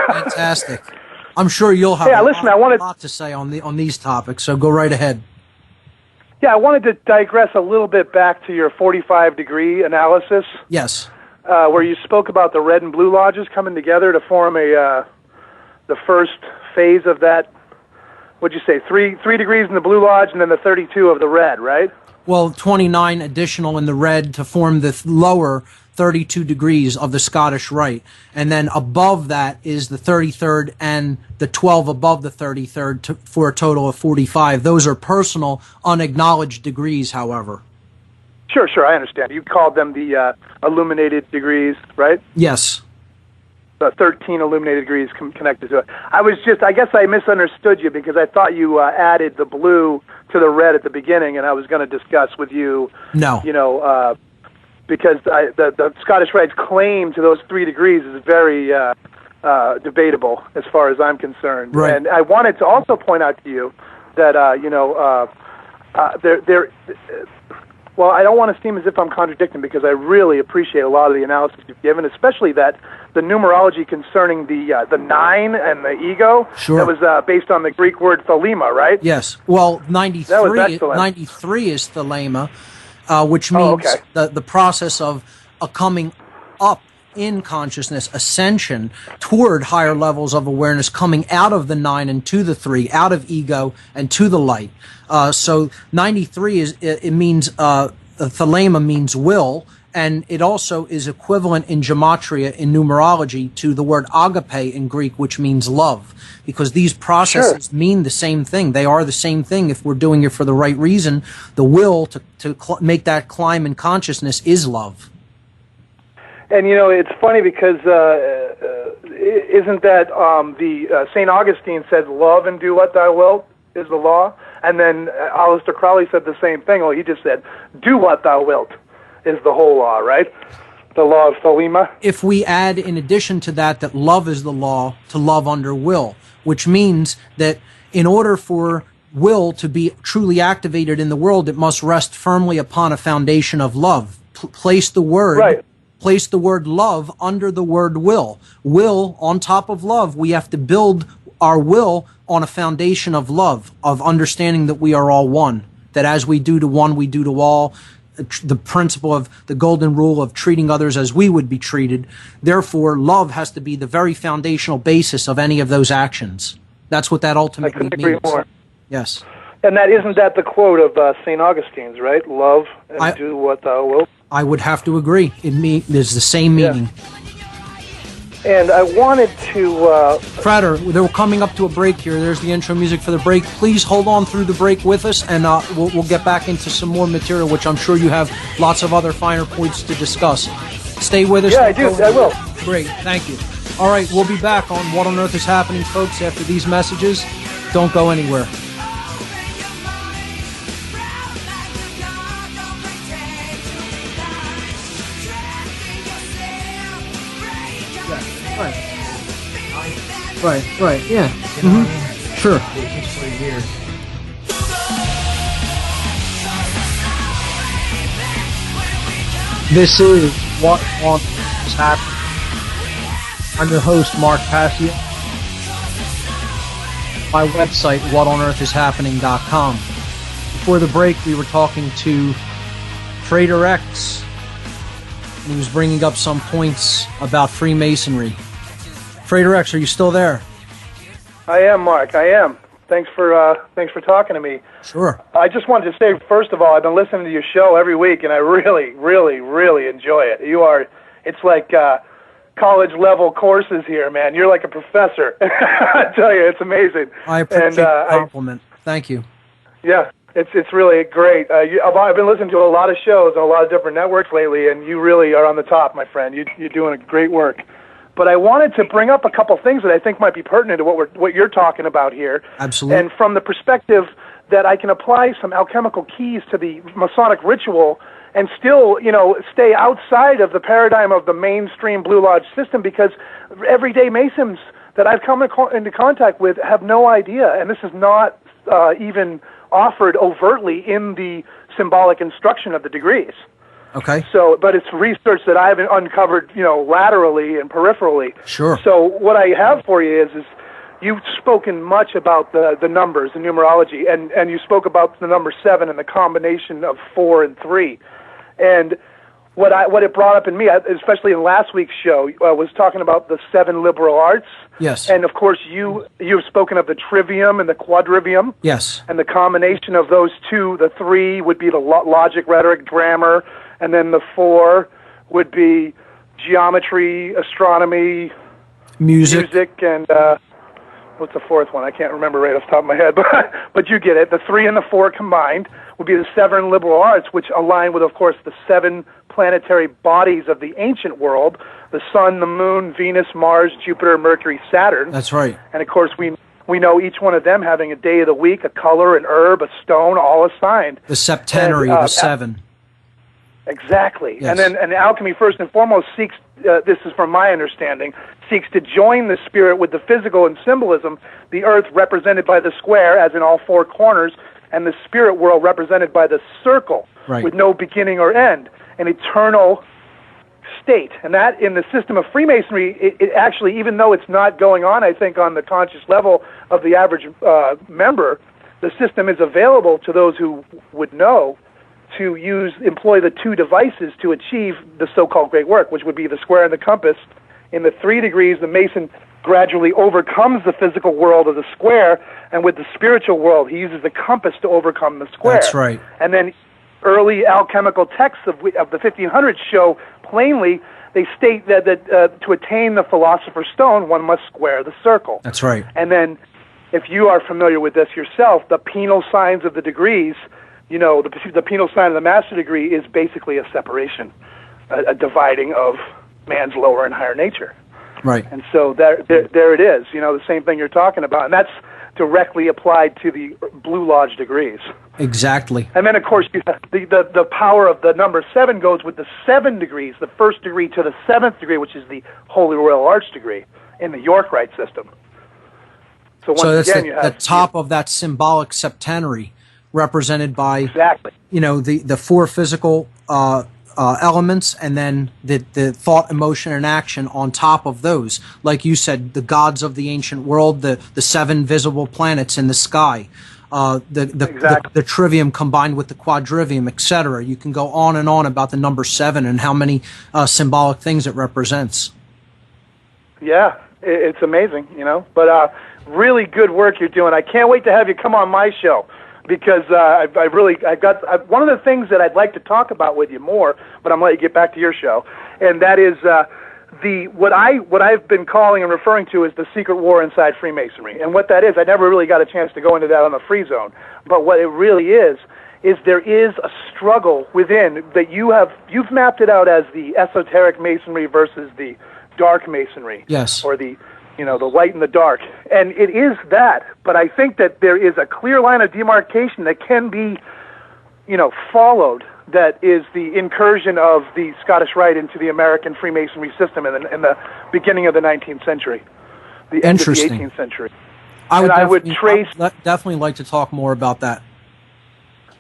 Fantastic. I'm sure you'll have a lot to say on these topics, so go right ahead. Yeah, I wanted to digress a little bit back to your 45-degree analysis. Yes. Where you spoke about the red and blue lodges coming together to form the first phase of that. What'd you say? Three degrees in the blue lodge, and then the 32 of the red, right? Well, 29 additional in the red to form the lower 32 degrees of the Scottish Rite. And then above that is the 33rd and the 12 above the 33rd for a total of 45. Those are personal, unacknowledged degrees, however. Sure, I understand. You called them the illuminated degrees, right? Yes. The 13 illuminated degrees connected to it. I guess I misunderstood you because I thought you added the blue to the red at the beginning, and I was going to discuss with you. No. Because the Scottish Rite's claim to those 3 degrees is very debatable as far as I'm concerned. Right. And I wanted to also point out to you that well, I don't want to seem as if I'm contradicting because I really appreciate a lot of the analysis you've given, especially that the numerology concerning the 9 and the ego. Sure. That was based on the Greek word thelema, right? Yes. Well, 93 is thelema, which means the process of a coming up in consciousness, ascension toward higher levels of awareness, coming out of the 9 and to the 3, out of ego and to the light. So 93 means thelema means will, and it also is equivalent in gematria, in numerology, to the word agape in Greek, which means love, because these processes mean the same thing. They are the same thing if we're doing it for the right reason. The will to make that climb in consciousness is love. And it's funny because isn't that the St. Augustine said, "Love and do what thou wilt is the law," and then Aleister Crowley said the same thing. Well, he just said, "Do what thou wilt is the whole law," right? The law of thelema. If we add, in addition to that love is the law to love under will, which means that in order for will to be truly activated in the world, it must rest firmly upon a foundation of love. Place the word love under the word will. Will on top of love. We have to build our will on a foundation of love, of understanding that we are all one, that as we do to one, we do to all. The principle of the golden rule of treating others as we would be treated. Therefore, love has to be the very foundational basis of any of those actions. That's what that ultimately means. I couldn't agree more. Yes. And isn't that the quote of St. Augustine's, right? Love and do what thou wilt. I would have to agree. There's the same meaning. And I wanted to... Frater, we're coming up to a break here. There's the intro music for the break. Please hold on through the break with us, and we'll get back into some more material, which I'm sure you have lots of other finer points to discuss. Stay with us. Yeah, I do. I will. Great. Thank you. All right, we'll be back on What on Earth is Happening, folks, after these messages. Don't go anywhere. Right, yeah. Sure. This is What on Earth is Happening. I'm your host, Mark Passio. My website, whatonearthishappening.com. Before the break, we were talking to Freighter X, and he was bringing up some points about Freemasonry. Freighter X, are you still there? I am, Mark. I am. Thanks for talking to me. Sure. I just wanted to say, first of all, I've been listening to your show every week, and I really, really, really enjoy it. It's like college-level courses here, man. You're like a professor. I tell you, it's amazing. I appreciate the compliment. Thank you. Yeah, it's really great. I've been listening to a lot of shows on a lot of different networks lately, and you really are on the top, my friend. You're doing great work. But I wanted to bring up a couple things that I think might be pertinent to what you're talking about here. Absolutely. And from the perspective that I can apply some alchemical keys to the Masonic ritual and still, stay outside of the paradigm of the mainstream Blue Lodge system, because everyday Masons, that I've come into contact with have no idea, and this is not even offered overtly in the symbolic instruction of the degrees. Okay. So, but it's research that I've uncovered, laterally and peripherally. Sure. So what I have for you is you've spoken much about the numbers and numerology, and you spoke about the number 7 and the combination of 4 and 3. And what it brought up in me, especially in last week's show, was talking about the 7 liberal arts. Yes. And of course, you've spoken of the trivium and the quadrivium. Yes. And the combination of those two, the 3 would be the logic, rhetoric, grammar, and then the 4 would be geometry, astronomy, music, and what's the 4th one? I can't remember right off the top of my head, but you get it. The 3 and the 4 combined would be the 7 liberal arts, which align with, of course, the 7 planetary bodies of the ancient world: the Sun, the Moon, Venus, Mars, Jupiter, Mercury, Saturn. That's right. And of course, we know each one of them having a day of the week, a color, an herb, a stone, all assigned. The septenary, the 7. Exactly. Yes. And alchemy, first and foremost, seeks, this is from my understanding, seeks to join the spirit with the physical and symbolism, the earth represented by the square, as in all 4 corners, and the spirit world represented by the circle, right, with no beginning or end, an eternal state. And that, in the system of Freemasonry, it actually, even though it's not going on, I think, on the conscious level of the average member, the system is available to those who would know to employ the 2 devices to achieve the so-called great work, which would be the square and the compass. In the 3 degrees, the Mason gradually overcomes the physical world of the square, and with the spiritual world, he uses the compass to overcome the square. That's right. And then early alchemical texts of the 1500s show plainly, they state that to attain the philosopher's stone, one must square the circle. That's right. And then, if you are familiar with this yourself, the penal signs of the degrees, the penal sign of the master degree is basically a separation, a dividing of man's lower and higher nature. Right. And so there it is, the same thing you're talking about. And that's directly applied to the Blue Lodge degrees. Exactly. And then, of course, the power of the number 7 goes with the 7 degrees, the 1st degree to the 7th degree, which is the Holy Royal Arch degree in the York Rite system. So that's again, you have the top of that symbolic septenary, represented by exactly the 4 physical elements, and then the thought, emotion, and action on top of those. Like you said, the gods of the ancient world, the 7 visible planets in the sky, the trivium combined with the quadrivium, etc. You can go on and on about the number 7 and how many symbolic things it represents. Yeah, it's amazing, But really good work you're doing. I can't wait to have you come on my show, because I've got one of the things that I'd like to talk about with you more, but I'm going to let you get back to your show, and that is what I've been calling and referring to as the secret war inside Freemasonry. And what that is, I never really got a chance to go into that on the free zone, but what it really is there is a struggle within that you've mapped it out as the esoteric Masonry versus the dark Masonry. Yes. Or the light and the dark. And it is that, but I think that there is a clear line of demarcation that can be, followed, that is the incursion of the Scottish Rite into the American Freemasonry system in the beginning of the 19th century, the end of the 18th century. I would definitely like to talk more about that.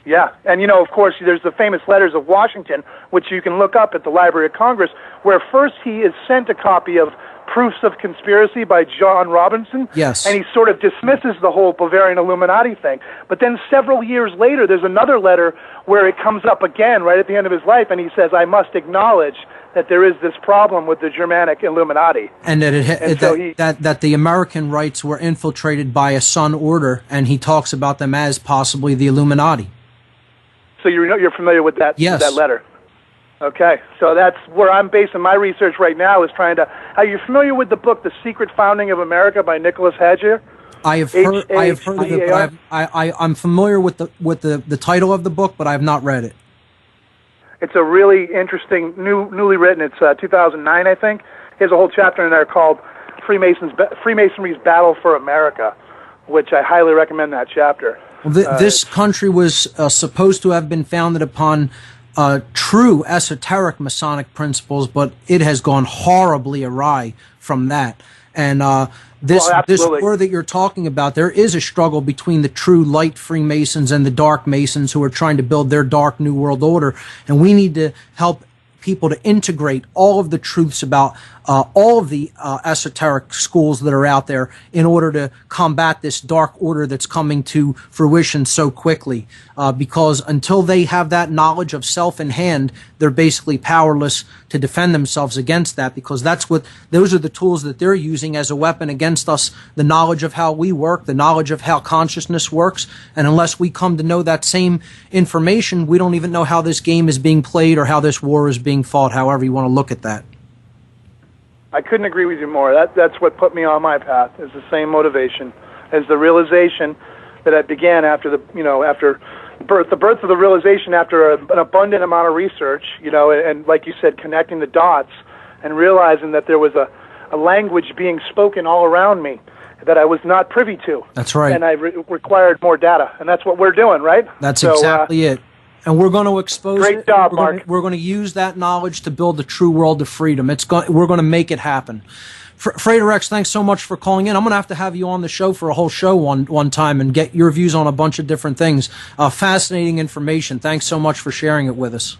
Yeah, and of course, there's the famous letters of Washington, which you can look up at the Library of Congress, where first he is sent a copy of Proofs of Conspiracy by John Robinson. Yes. And he sort of dismisses the whole Bavarian Illuminati thing. But then several years later, there's another letter where it comes up again right at the end of his life, and he says, I must acknowledge that there is this problem with the Germanic Illuminati. And that the American rites were infiltrated by a Sun order, and he talks about them as possibly the Illuminati. So you're familiar with that, yes, that letter? Okay, so that's where I'm basing my research right now, is trying to... Are you familiar with the book, The Secret Founding of America by Nicholas Hadjier? I have heard of it, but I'm familiar with the title of the book, but I have not read it. It's a really interesting, newly written. It's 2009, I think. There's a whole chapter in there called Freemasonry's Battle for America, which I highly recommend that chapter. Well, this country was supposed to have been founded upon true esoteric Masonic principles, but it has gone horribly awry from that. And this absolutely. war that you're talking about, there is a struggle between the true light Freemasons and the dark Masons who are trying to build their dark New World Order. And we need to help people to integrate all of the truths about all of the esoteric schools that are out there in order to combat this dark order that's coming to fruition so quickly. Because until they have that knowledge of self in hand, they're basically powerless to defend themselves against that, because those are the tools that they're using as a weapon against us, the knowledge of how we work, the knowledge of how consciousness works. And unless we come to know that same information, we don't even know how this game is being played or how this war is being fought, however you want to look at that. I couldn't agree with you more. That's what put me on my path, is the same motivation as the realization that I began after the birth of the realization after an abundant amount of research, and like you said, connecting the dots and realizing that there was a language being spoken all around me that I was not privy to. That's right. And I required more data, and that's what we're doing, right? That's exactly it. And we're going to expose Great it. job, Mark. We're going to use that knowledge to build a true world of freedom. We're going to make it happen. Frater X, thanks so much for calling in. I'm going to have you on the show for a whole show one time and get your views on a bunch of different things. Fascinating information. Thanks so much for sharing it with us.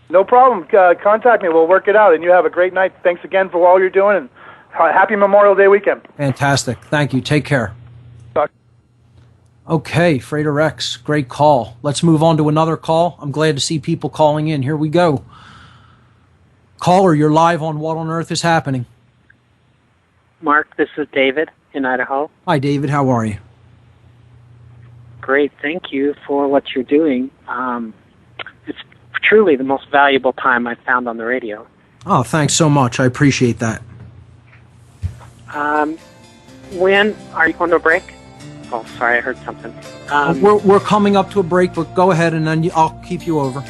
No problem. Contact me. We'll work it out. And you have a great night. Thanks again for all you're doing. And happy Memorial Day weekend. Fantastic. Thank you. Take care. Talk. Okay, Frater X, great call. Let's move on to another call. I'm glad to see people calling in. Here we go. Caller, you're live on What on Earth is Happening. Mark, this is David in Idaho. Hi, David. How are you? Great. Thank you for what you're doing. It's truly the most valuable time I've found on the radio. Oh, thanks so much. I appreciate that. When are you going to a break? Oh, sorry, I heard something. We're coming up to a break, but go ahead and then I'll keep you over.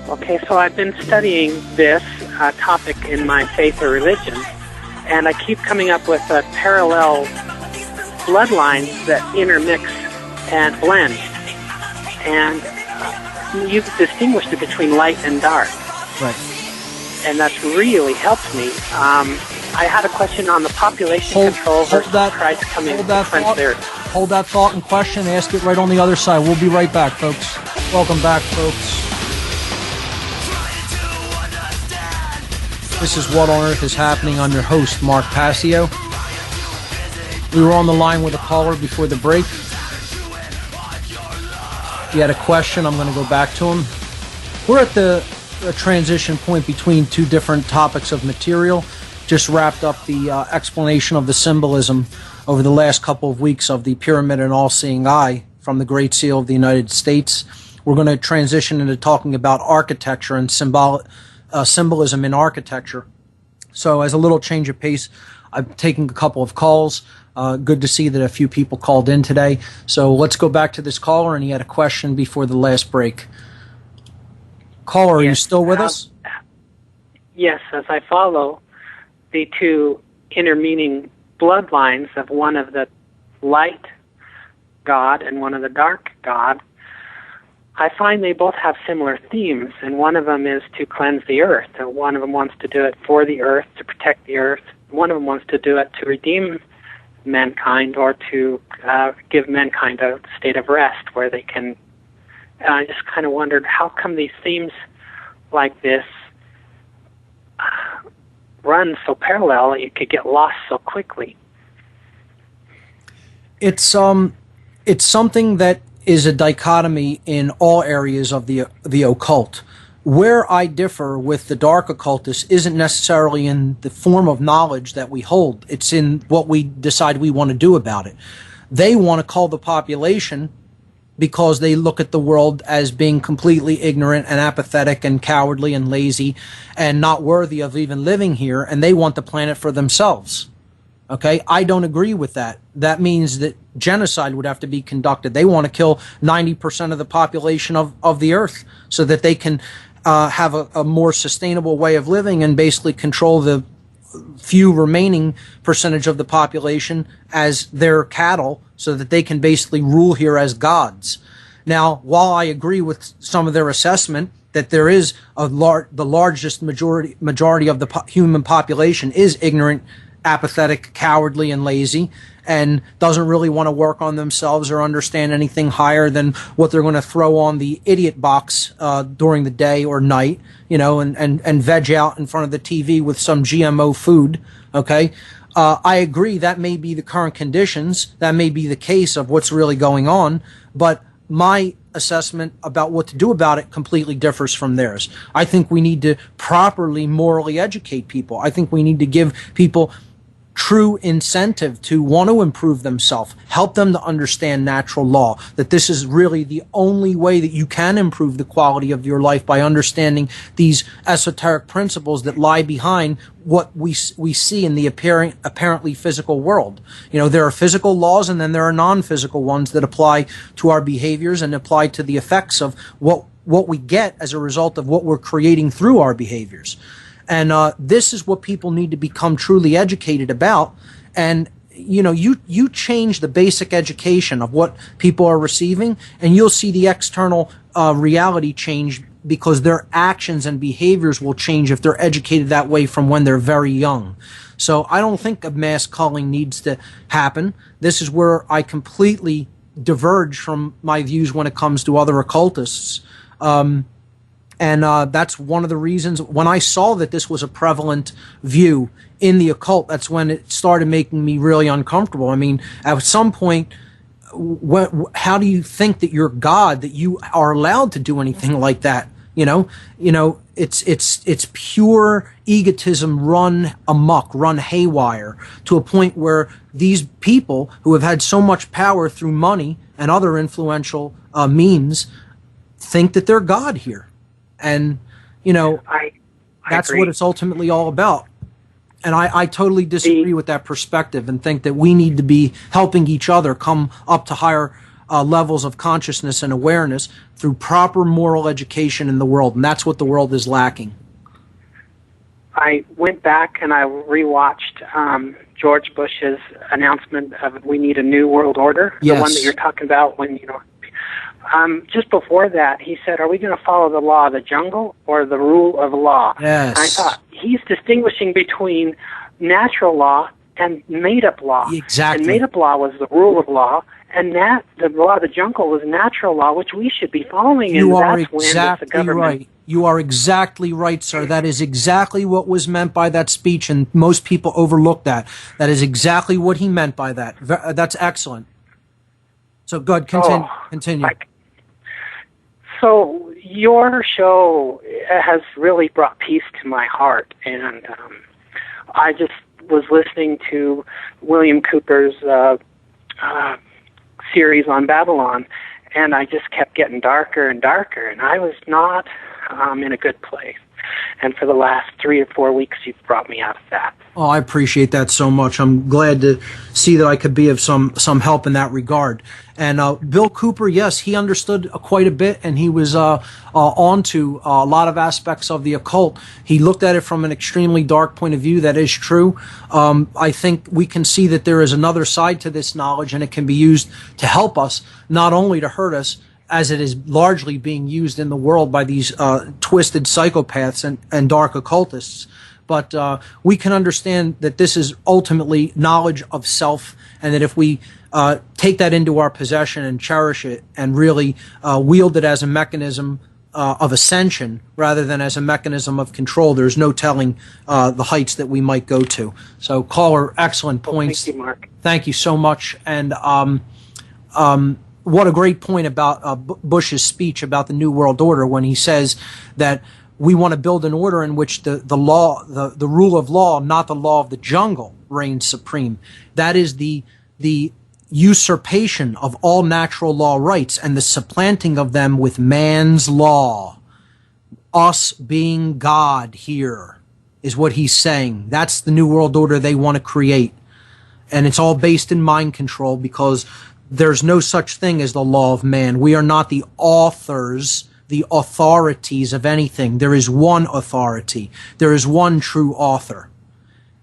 Okay, so I've been studying this topic in my faith or religion, and I keep coming up with parallel bloodlines that intermix and blend. And you've distinguished it between light and dark. Right. And that's really helped me. I had a question on the population control versus Christ coming to cleanse the earth. Hold that thought and question. Ask it right on the other side. We'll be right back, folks. Welcome back, folks. This is What on Earth is Happening. I'm your host, Mark Passio. We were on the line with a caller before the break. He had a question. I'm going to go back to him. We're at the transition point between two different topics of material. Just wrapped up the explanation of the symbolism over the last couple of weeks of the pyramid and all-seeing eye from the Great Seal of the United States. We're going to transition into talking about architecture and symbolism in architecture. So as a little change of pace, I'm taking a couple of calls. Good to see that a few people called in today. So let's go back to this caller, and he had a question before the last break. Caller, are you still with us? Yes, as I follow the two intermeaning bloodlines of one of the light God and one of the dark God, I find they both have similar themes, and one of them is to cleanse the earth. And one of them wants to do it for the earth, to protect the earth. One of them wants to do it to redeem mankind or to give mankind a state of rest where they can. I just kind of wondered, how come these themes like this run so parallel, you could get lost so quickly? It's something that is a dichotomy in all areas of the occult. Where I differ with the dark occultists isn't necessarily in the form of knowledge that we hold. It's in what we decide we want to do about it. They want to cull the population because they look at the world as being completely ignorant and apathetic and cowardly and lazy and not worthy of even living here, and they want the planet for themselves. Okay, I don't agree with that. That means that genocide would have to be conducted. They want to kill 90% of the population of the earth so that they can have a more sustainable way of living and basically control the few remaining percentage of the population as their cattle so that they can basically rule here as gods. Now, while I agree with some of their assessment that there is the largest majority of the human population is ignorant apathetic, cowardly, and lazy, and doesn't really want to work on themselves or understand anything higher than what they're going to throw on the idiot box during the day or night, and veg out in front of the TV with some GMO food, okay? I agree that may be the current conditions, that may be the case of what's really going on, but my assessment about what to do about it completely differs from theirs. I think we need to properly morally educate people. I think we need to give people true incentive to want to improve themselves, help them to understand natural law, that this is really the only way that you can improve the quality of your life, by understanding these esoteric principles that lie behind what we see in the apparently physical world. There are physical laws, and then there are non-physical ones that apply to our behaviors and apply to the effects of what we get as a result of what we're creating through our behaviors. And this is what people need to become truly educated about. And, you change the basic education of what people are receiving, and you'll see the external reality change, because their actions and behaviors will change if they're educated that way from when they're very young. So I don't think a mass culling needs to happen. This is where I completely diverge from my views when it comes to other occultists. And that's one of the reasons, when I saw that this was a prevalent view in the occult, that's when it started making me really uncomfortable. I mean, at some point, how do you think that you're God, that you are allowed to do anything like that? It's pure egotism run amok, run haywire, to a point where these people who have had so much power through money and other influential means think that they're God here. And, I that's agree. what it's ultimately all about. And I totally disagree with that perspective, and think that we need to be helping each other come up to higher levels of consciousness and awareness through proper moral education in the world. And that's what the world is lacking. I went back and I rewatched George Bush's announcement of we need a new world order, Yes. the one that you're talking about when, just before that, he said, are we going to follow the law of the jungle or the rule of law? Yes. And I thought, he's distinguishing between natural law and made-up law. Exactly. And made-up law was the rule of law, and the law of the jungle was natural law, which we should be following. You are that's when the exactly government. right. You are exactly right, sir. That is exactly what was meant by that speech, and most people overlook that. That is exactly what he meant by that. That's excellent. So, good. Continue. So your show has really brought peace to my heart, and I just was listening to William Cooper's series on Babylon, and I just kept getting darker and darker, and I was not in a good place. And for the last 3 or 4 weeks, you've brought me out of that. Oh, I appreciate that so much. I'm glad to see that I could be of some help in that regard. And Bill Cooper, yes, he understood quite a bit, and he was onto a lot of aspects of the occult. He looked at it from an extremely dark point of view. That is true. I think we can see that there is another side to this knowledge, and it can be used to help us, not only to hurt us, as it is largely being used in the world by these twisted psychopaths and dark occultists. But we can understand that this is ultimately knowledge of self, and that if we take that into our possession and cherish it and really wield it as a mechanism of ascension rather than as a mechanism of control, there's no telling the heights that we might go to. So, caller, excellent points. Thank you, Mark. Thank you so much. And what a great point about Bush's speech about the New World Order, when he says that we want to build an order in which the law, the rule of law, not the law of the jungle, reigns supreme. That is the usurpation of all natural law rights and the supplanting of them with man's law. Us being God here is what he's saying. That's the New World Order they want to create. And it's all based in mind control, because there's no such thing as the law of man. We are not the authors, the authorities of anything. There is one authority. There is one true author.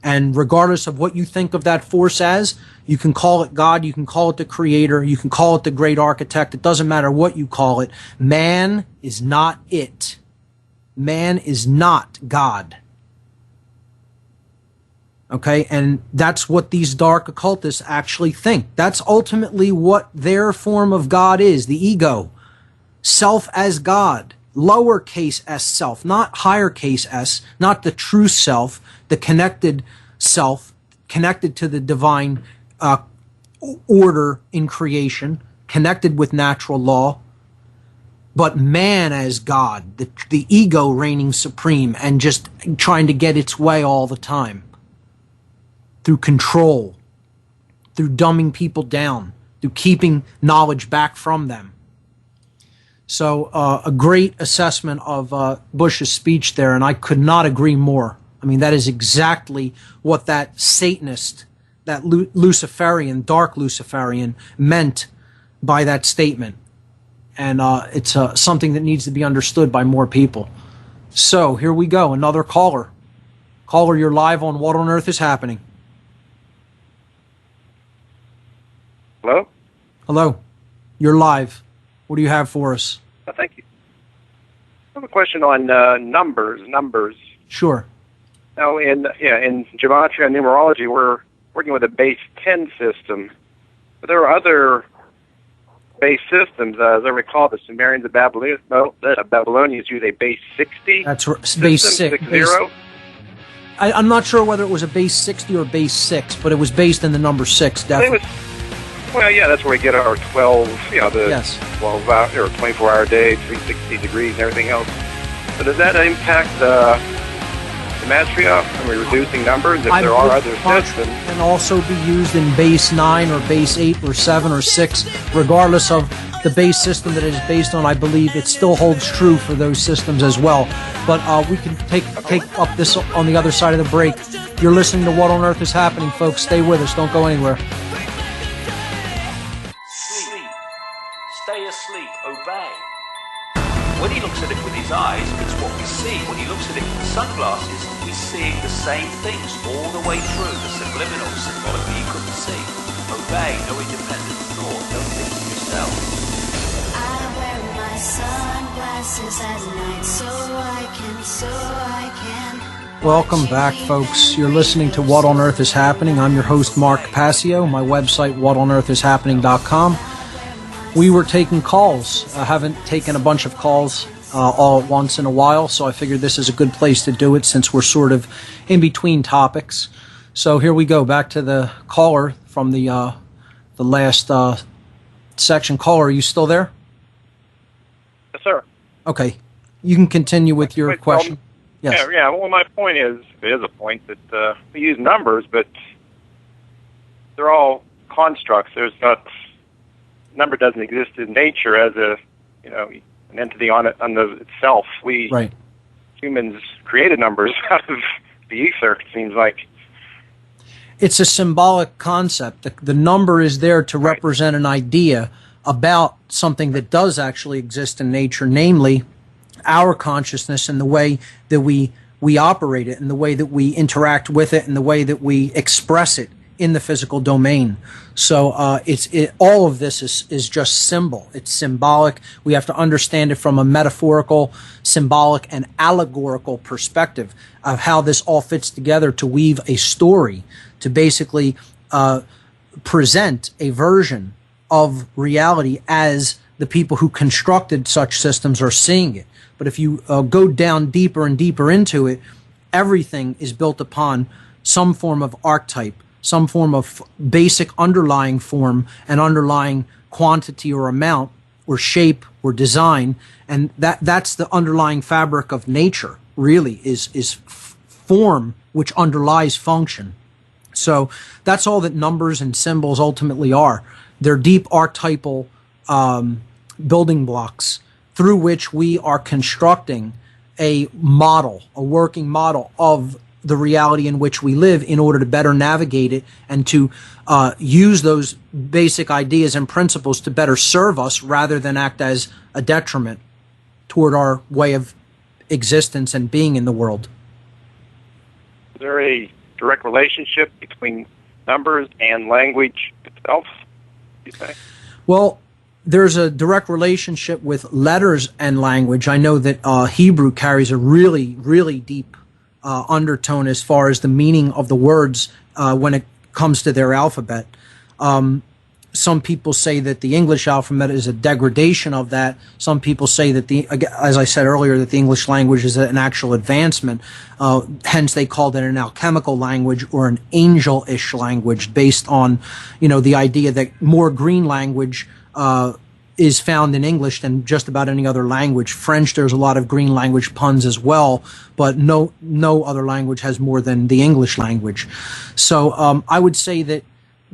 And regardless of what you think of that force as, you can call it God, you can call it the creator, you can call it the great architect. It doesn't matter what you call it. Man is not it. Man is not God. Okay, and that's what these dark occultists actually think. That's ultimately what their form of God is, the ego. Self as God, lowercase s self, not higher case s, not the true self, the connected self, connected to the divine order in creation, connected with natural law, but man as God, the ego reigning supreme and just trying to get its way all the time. Through control, through dumbing people down, through keeping knowledge back from them. So a great assessment of Bush's speech there, and I could not agree more. I mean, that is exactly what that Satanist, that Luciferian, dark Luciferian, meant by that statement. And it's something that needs to be understood by more people. So here we go, another caller. Caller, you're live on What on Earth is Happening. Hello? Hello. You're live. What do you have for us? Thank you. I have a question on numbers. Sure. Now, in geometry and numerology, we're working with a base 10 system. But there are other base systems. As I recall, the Sumerians and Babylonians use a base 60. That's base 6. I'm not sure whether it was a base 60 or base 6, but it was based in the number 6, definitely. Well, yeah, that's where we get our 12, yes. 12-hour or 24-hour day, 360 degrees, and everything else. So does that impact gematria? Are we reducing numbers if there are other systems? Can also be used in base 9 or base 8 or 7 or 6, regardless of the base system that it is based on. I believe it still holds true for those systems as well. But we can take up this on the other side of the break. You're listening to What on Earth is Happening, folks. Stay with us. Don't go anywhere. Stay asleep, obey. When he looks at it with his eyes, it's what we see. When he looks at it with the sunglasses, we're seeing the same things all the way through. The subliminal, symbolic that you couldn't see. Obey, no independent thought, don't think for yourself. I wear my sunglasses at night so I can. Welcome back, folks. You're listening to What on Earth is Happening. I'm your host, Mark Passio. My website, whatonearthishappening.com. We were taking calls. I haven't taken a bunch of calls all at once in a while, so I figured this is a good place to do it since we're sort of in between topics. So here we go, back to the caller from the last section. Caller, are you still there? Yes, sir. Okay. You can continue with your question. Yes. Yeah, well, my point is, it is a point that we use numbers, but they're all constructs. There's not... Number doesn't exist in nature as an entity on itself. We humans created numbers out of the ether, it seems like. It's a symbolic concept. The number is there to represent an idea about something that does actually exist in nature, namely our consciousness and the way that we operate it and the way that we interact with it and the way that we express it in the physical domain. So all of this is just symbol. It's symbolic. We have to understand it from a metaphorical, symbolic, and allegorical perspective of how this all fits together to weave a story, to basically present a version of reality as the people who constructed such systems are seeing it. But if you go down deeper and deeper into it, everything is built upon some form of archetype, some form of basic underlying form and underlying quantity or amount or shape or design. And that's the underlying fabric of nature, really, is form which underlies function. So that's all that numbers and symbols ultimately are. They're deep archetypal building blocks through which we are constructing a model, a working model of the reality in which we live in order to better navigate it and to use those basic ideas and principles to better serve us rather than act as a detriment toward our way of existence and being in the world. Is there a direct relationship between numbers and language itself, you say? Well, there's a direct relationship with letters and language. I know that Hebrew carries a really, really deep undertone as far as the meaning of the words when it comes to their alphabet. Some people say that the English alphabet is a degradation of that. Some people say that as I said earlier, that the English language is an actual advancement. Hence, they called it an alchemical language or an angel-ish language, based on, the idea that more green language is found in English than just about any other language. French, there's a lot of green language puns as well, but no other language has more than the English language. So I would say that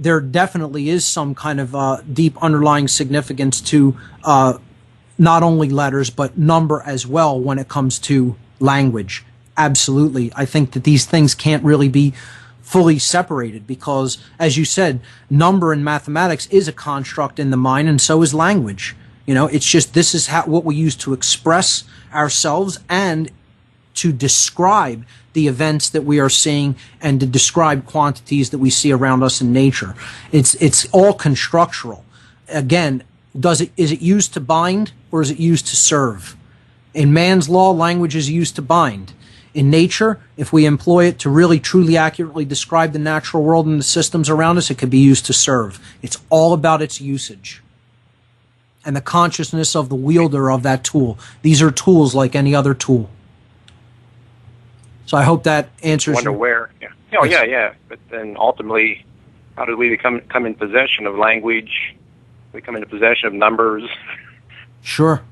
there definitely is some kind of deep underlying significance to not only letters, but number as well when it comes to language. Absolutely. I think that these things can't really be fully separated because, as you said, number in mathematics is a construct in the mind, and so is language. It's just this is what we use to express ourselves and to describe the events that we are seeing and to describe quantities that we see around us in nature. It's all constructural. Again, is it used to bind or is it used to serve? In man's law, language is used to bind. In nature, if we employ it to really truly accurately describe the natural world and the systems around us, it could be used to serve. It's all about its usage and the consciousness of the wielder of that tool. These are tools like any other tool. So I hope that answers. Wonder where. Yeah. Oh, yeah. But then ultimately, how do we come in possession of language? We come into possession of numbers. Sure.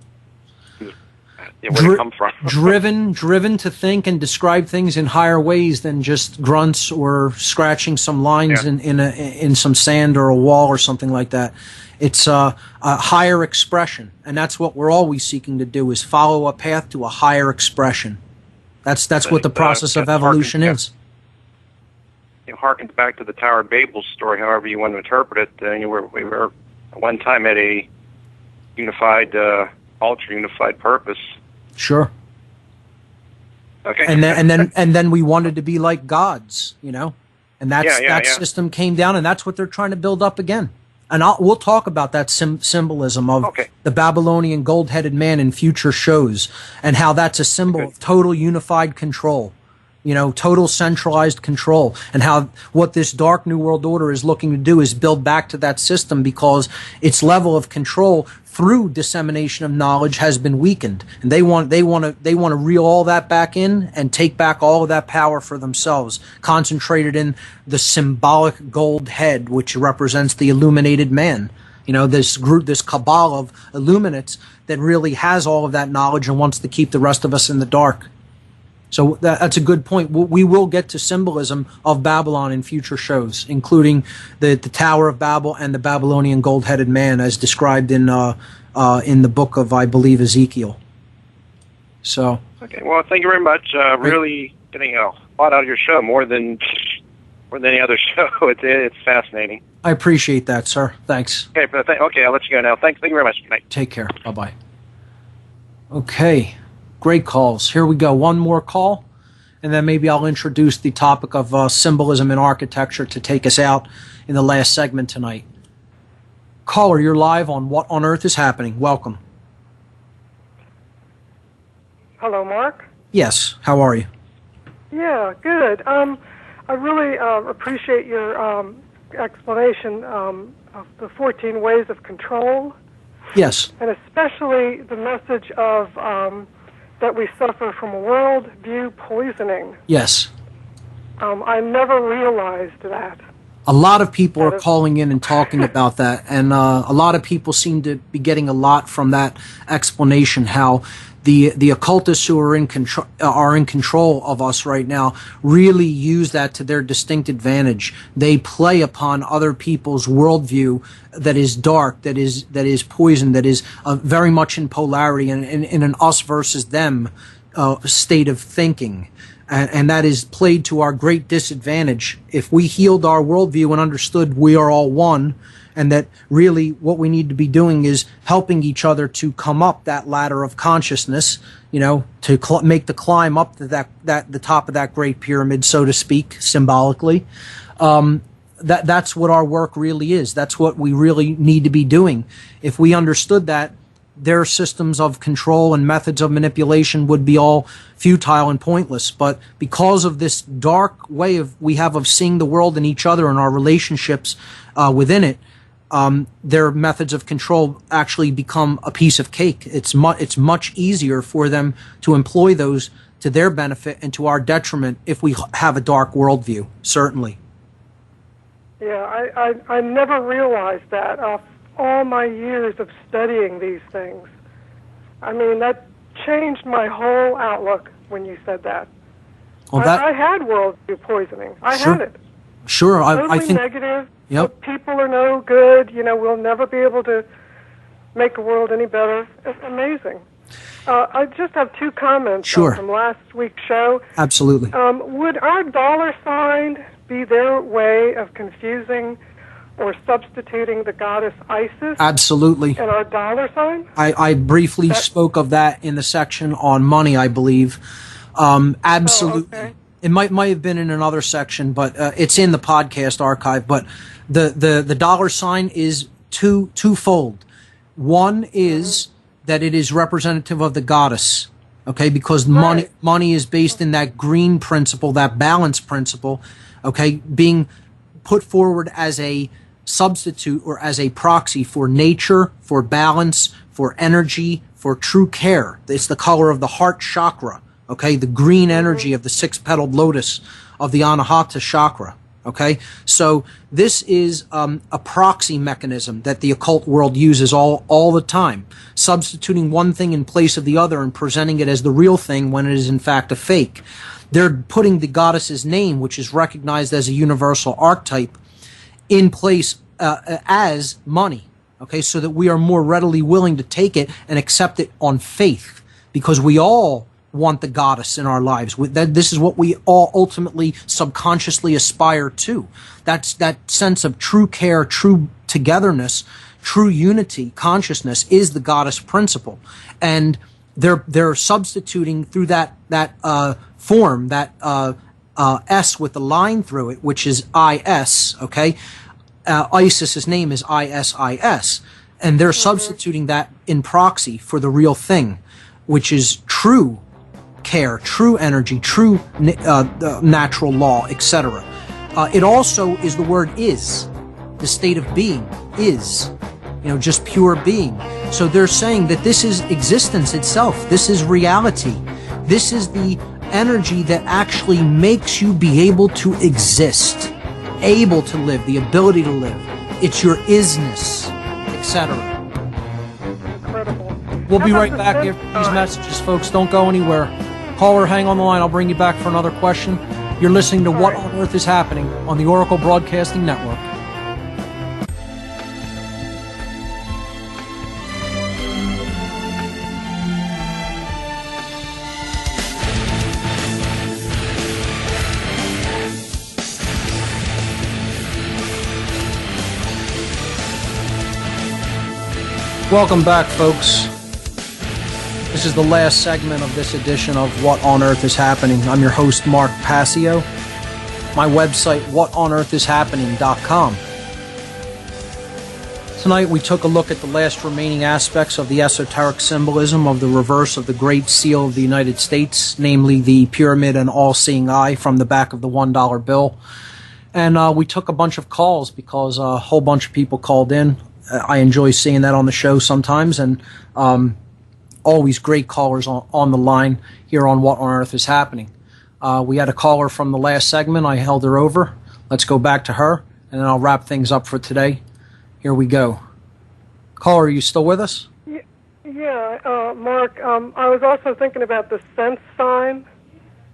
Where did it come from? driven to think and describe things in higher ways than just grunts or scratching some lines in some sand or a wall or something like that. It's a higher expression, and that's what we're always seeking to do: is follow a path to a higher expression. That's what the process of evolution is. It harkens back to the Tower of Babel story, however you want to interpret it. We were at one time at a unified, ultra-unified purpose. Sure. Okay. And then we wanted to be like gods, and that system came down, and that's what they're trying to build up again. And we'll talk about that symbolism of the Babylonian gold-headed man in future shows, and how that's a symbol of total unified control, total centralized control, and how what this dark new world order is looking to do is build back to that system because its level of control through dissemination of knowledge has been weakened, and they want to reel all that back in and take back all of that power for themselves, concentrated in the symbolic gold head, which represents the illuminated man. This group, this cabal of illuminates that really has all of that knowledge and wants to keep the rest of us in the dark. So that's a good point. We will get to symbolism of Babylon in future shows, including the Tower of Babel and the Babylonian gold-headed man, as described in the book of, I believe, Ezekiel. So. Okay. Well, thank you very much. Really getting a lot out of your show, more than any other show. It's fascinating. I appreciate that, sir. Thanks. Okay. Okay. I'll let you go now. Thank you very much. Good night. Take care. Bye-bye. Okay. Great calls. Here we go. One more call, and then maybe I'll introduce the topic of symbolism in architecture to take us out in the last segment tonight. Caller, you're live on What on Earth is Happening. Welcome. Hello, Mark. Yes. How are you? Yeah, good. I really appreciate your explanation of the 14 ways of control. Yes. And especially the message of that we suffer from worldview poisoning. Yes. I never realized that. A lot of people are calling in and talking about that, and a lot of people seem to be getting a lot from that explanation, how the occultists who are in control of us right now really use that to their distinct advantage. They play upon other people's worldview that is dark, that is poison, that is very much in polarity and in an us versus them state of thinking. And that is played to our great disadvantage. If we healed our worldview and understood we are all one, and that really what we need to be doing is helping each other to come up that ladder of consciousness, to make the climb up to the top of that great pyramid, so to speak, symbolically. That's what our work really is. That's what we really need to be doing. If we understood that, their systems of control and methods of manipulation would be all futile and pointless. But because of this dark way we have of seeing the world and each other and our relationships within it, their methods of control actually become a piece of cake. It's much easier for them to employ those to their benefit and to our detriment if we have a dark worldview, certainly. Yeah, I never realized that all my years of studying these things. I mean, that changed my whole outlook when you said that. Well, I had worldview poisoning. I had it. Sure, I think negative. Yep. People are no good. We'll never be able to make the world any better. It's amazing. I just have two comments from last week's show. Absolutely. Would our dollar sign be their way of confusing or substituting the goddess Isis? Absolutely. And our dollar sign? I briefly spoke of that in the section on money, I believe. Absolutely. Okay. It might have been in another section, but it's in the podcast archive. But the dollar sign is twofold. One is that it is representative of the goddess, okay, because money is based in that green principle, that balance principle, okay, being put forward as a substitute or as a proxy for nature, for balance, for energy, for true care. It's the color of the heart chakra, okay, the green energy of the six-petaled lotus of the Anahata chakra, okay? So this is a proxy mechanism that the occult world uses all the time, substituting one thing in place of the other and presenting it as the real thing when it is in fact a fake. They're putting the goddess's name, which is recognized as a universal archetype, in place as money, okay, so that we are more readily willing to take it and accept it on faith, because we all want the goddess in our lives. This is what we all ultimately subconsciously aspire to. That's that sense of true care, true togetherness, true unity, consciousness is the goddess principle. And they're substituting through that form, that S with the line through it, which is IS, okay? Isis's name is ISIS. And they're substituting that in proxy for the real thing, which is true care, true energy, true natural law, etc. It also is the word is, the state of being, is, just pure being. So they're saying that this is existence itself, this is reality, this is the energy that actually makes you be able to exist, able to live, the ability to live. It's your isness, etc. Incredible. We'll be right back after these messages, folks. Don't go anywhere. Caller, hang on the line. I'll bring you back for another question. You're listening to What on Earth is Happening on the Oracle Broadcasting Network. Welcome back, folks. This is the last segment of this edition of What on Earth is Happening. I'm your host, Mark Passio. My website, whatonearthishappening.com. Tonight we took a look at the last remaining aspects of the esoteric symbolism of the reverse of the Great Seal of the United States, namely the pyramid and all-seeing eye from the back of the $1 bill. And we took a bunch of calls because a whole bunch of people called in. I enjoy seeing that on the show sometimes, and always great callers on the line here on What on Earth is Happening. We had a caller from the last segment. I held her over. Let's go back to her, and then I'll wrap things up for today. Here we go. Caller, are you still with us? Yeah, Mark, I was also thinking about the sense sign,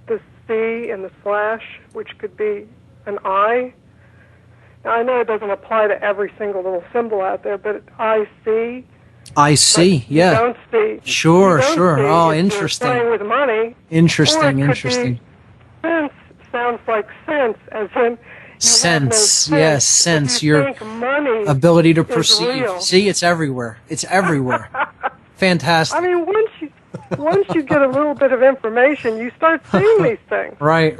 the C and the slash, which could be an I. Now, I know it doesn't apply to every single little symbol out there, but I see. I see, yeah. You don't see. Sure. See oh, interesting. You're playing with money. Interesting. Sense sounds like sense, as in sense. Yes, sense. Your ability to perceive. See, it's everywhere. It's everywhere. Fantastic. I mean, once you get a little bit of information, you start seeing these things. Right.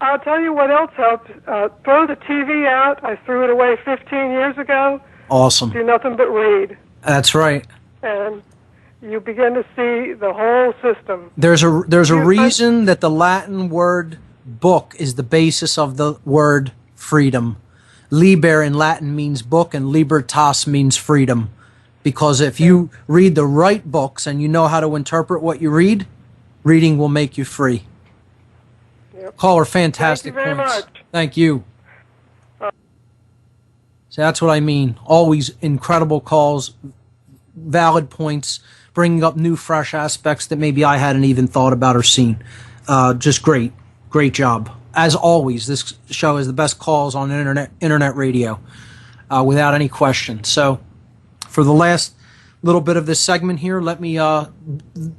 I'll tell you what else helped. Throw the TV out. I threw it away 15 years ago. Awesome. Do nothing but read. That's right. and you begin to see the whole system. There's a reason that the Latin word book is the basis of the word freedom. Liber in Latin means book, and libertas means freedom. Because if you read the right books and you know how to interpret what you read, reading will make you free. Yep. Caller, fantastic Thank you very points. much. Thank you. So that's what I mean. Always incredible calls, valid points, bringing up new, fresh aspects that maybe I hadn't even thought about or seen. Just great. Great job. As always, this show is the best calls on internet radio, without any question. So for the last little bit of this segment here, let me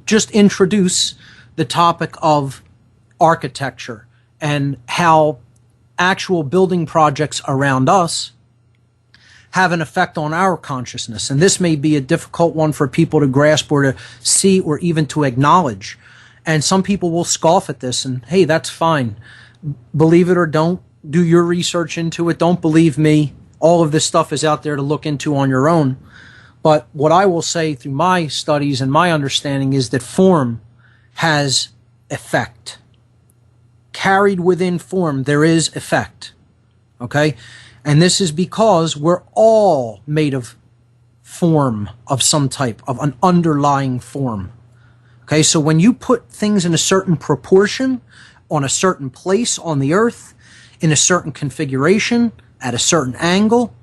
just introduce the topic of architecture and how actual building projects around us have an effect on our consciousness. And this may be a difficult one for people to grasp or to see or even to acknowledge. And some people will scoff at this, and hey, that's fine. Believe it or don't. Do your research into it. Don't believe me. All of this stuff is out there to look into on your own. But what I will say through my studies and my understanding is that form has effect. Carried within form, there is effect. Okay? And this is because we're all made of form of some type, of an underlying form. Okay, so when you put things in a certain proportion, on a certain place on the earth, in a certain configuration, at a certain angle,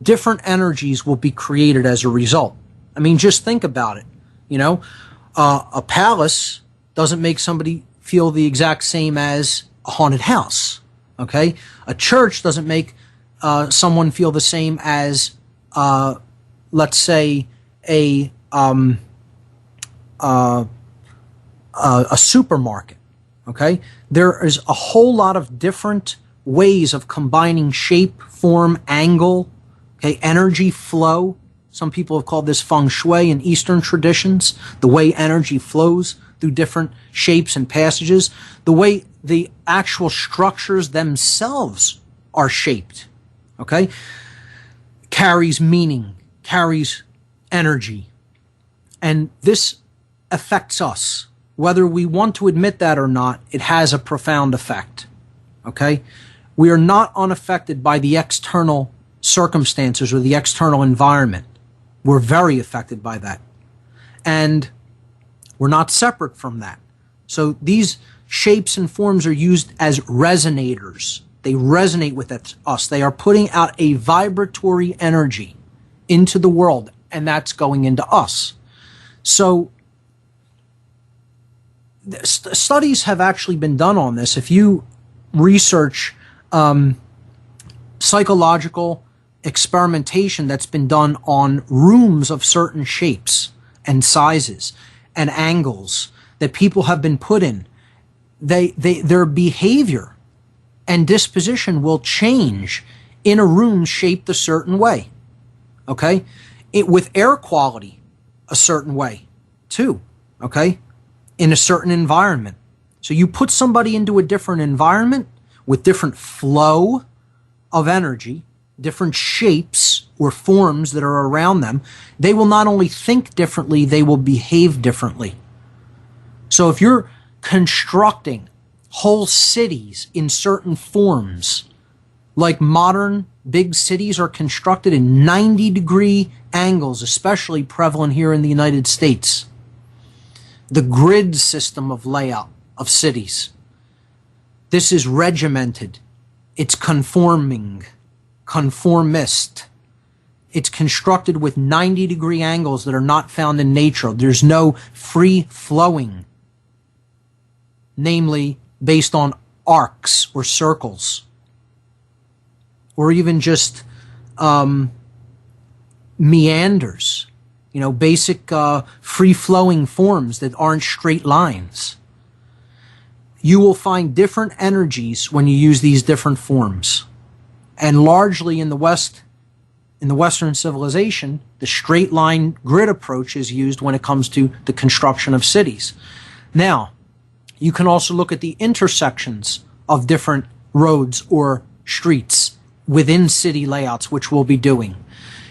different energies will be created as a result. I mean, just think about it. You know, a palace doesn't make somebody feel the exact same as a haunted house. Okay, a church doesn't make someone feel the same as, let's say, a supermarket. Okay, there is a whole lot of different ways of combining shape, form, angle, okay, energy flow. Some people have called this feng shui in Eastern traditions, the way energy flows through different shapes and passages, the way the actual structures themselves are shaped, okay, carries meaning, carries energy. And this affects us. Whether we want to admit that or not, it has a profound effect, okay? We are not unaffected by the external circumstances or the external environment. We're very affected by that. And we're not separate from that. So these shapes and forms are used as resonators. They resonate with us. They are putting out a vibratory energy into the world, and that's going into us. So studies have actually been done on this. If you research psychological experimentation that's been done on rooms of certain shapes and sizes and angles that people have been put in, their behavior and disposition will change in a room shaped a certain way. Okay? With air quality a certain way too. Okay? In a certain environment. So you put somebody into a different environment with different flow of energy, different shapes or forms that are around them, they will not only think differently, they will behave differently. So if you're constructing whole cities in certain forms, like modern big cities are constructed in 90-degree angles, especially prevalent here in the United States, the grid system of layout of cities. This is regimented. It's conforming, conformist. It's constructed with 90-degree angles that are not found in nature. There's no free flowing, namely based on arcs or circles, or even just meanders. You know, basic free-flowing forms that aren't straight lines. You will find different energies when you use these different forms. And largely in the West, in the Western civilization, the straight line grid approach is used when it comes to the construction of cities. Now, you can also look at the intersections of different roads or streets within city layouts, which we'll be doing.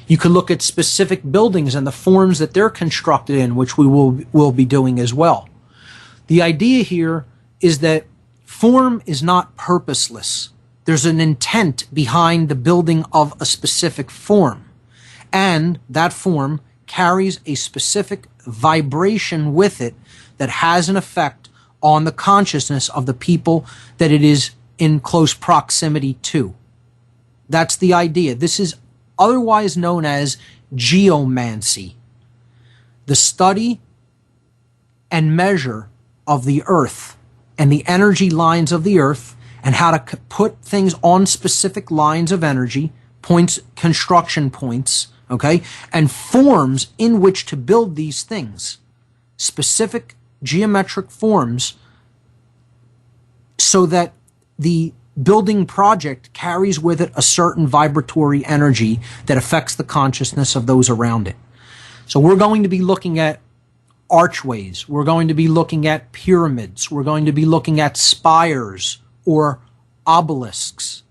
You could look at specific buildings and the forms that they're constructed in, which we will be doing as well. The idea here is that form is not purposeless. There's an intent behind the building of a specific form, and that form carries a specific vibration with it that has an effect on the consciousness of the people that it is in close proximity to. That's the idea. This is otherwise known as geomancy, the study and measure of the earth and the energy lines of the earth and how to put things on specific lines of energy, points, construction points, okay, and forms in which to build these things, specific geometric forms, so that the building project carries with it a certain vibratory energy that affects the consciousness of those around it. So we're going to be looking at archways. We're going to be looking at pyramids. We're going to be looking at spires or obelisks.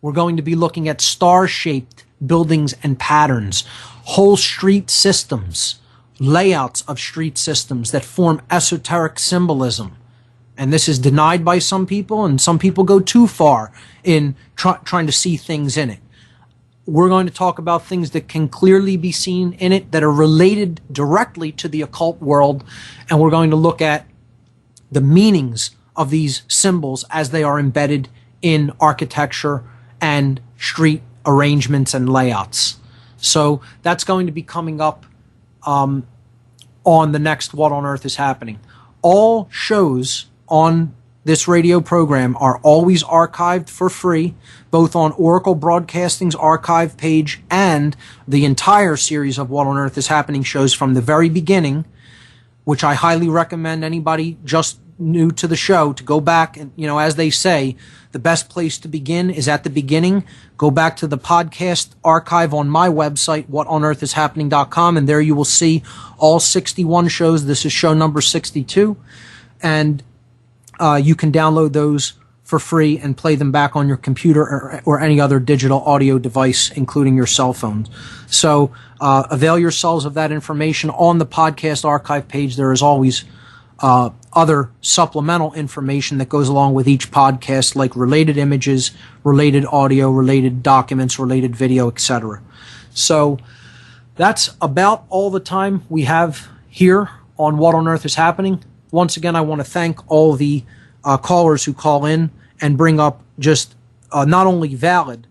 We're going to be looking at star-shaped buildings and patterns, whole street systems, layouts of street systems that form esoteric symbolism. And this is denied by some people, and some people go too far in trying to see things in it. We're going to talk about things that can clearly be seen in it, that are related directly to the occult world, and we're going to look at the meanings of these symbols as they are embedded in architecture and street arrangements and layouts. So that's going to be coming up on the next What on Earth is Happening. All shows on this radio program are always archived for free, both on Oracle Broadcasting's archive page and the entire series of What on Earth is Happening shows from the very beginning, which I highly recommend anybody just new to the show to go back. And, you know, as they say, the best place to begin is at the beginning. Go back to the podcast archive on my website, whatonearthishappening.com, and there you will see all 61 shows. This is show number 62. And you can download those for free and play them back on your computer or any other digital audio device, including your cell phones. So avail yourselves of that information on the podcast archive page. There is always other supplemental information that goes along with each podcast, like related images, related audio, related documents, related video, etc. So that's about all the time we have here on What on Earth is Happening. Once again, I want to thank all the callers who call in and bring up just not only valid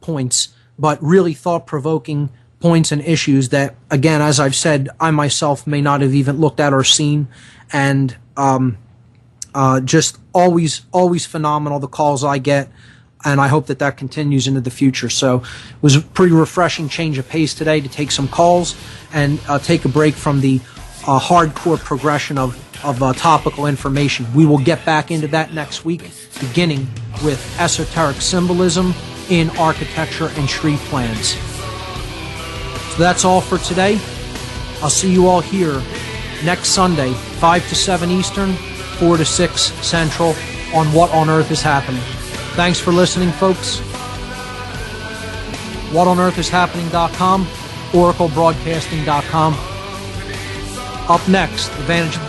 points, but really thought-provoking points and issues that, again, as I've said, I myself may not have even looked at or seen, and just always phenomenal, the calls I get, and I hope that that continues into the future. So it was a pretty refreshing change of pace today to take some calls and take a break from the hardcore progression of topical information. We will get back into that next week, beginning with esoteric symbolism in architecture and street plans. So that's all for today. I'll see you all here next Sunday, 5 to 7 Eastern, 4 to 6 Central, on What on Earth is Happening. Thanks for listening, folks. WhatOnEarthIsHappening.com, OracleBroadcasting.com. Up next, the Vantage Point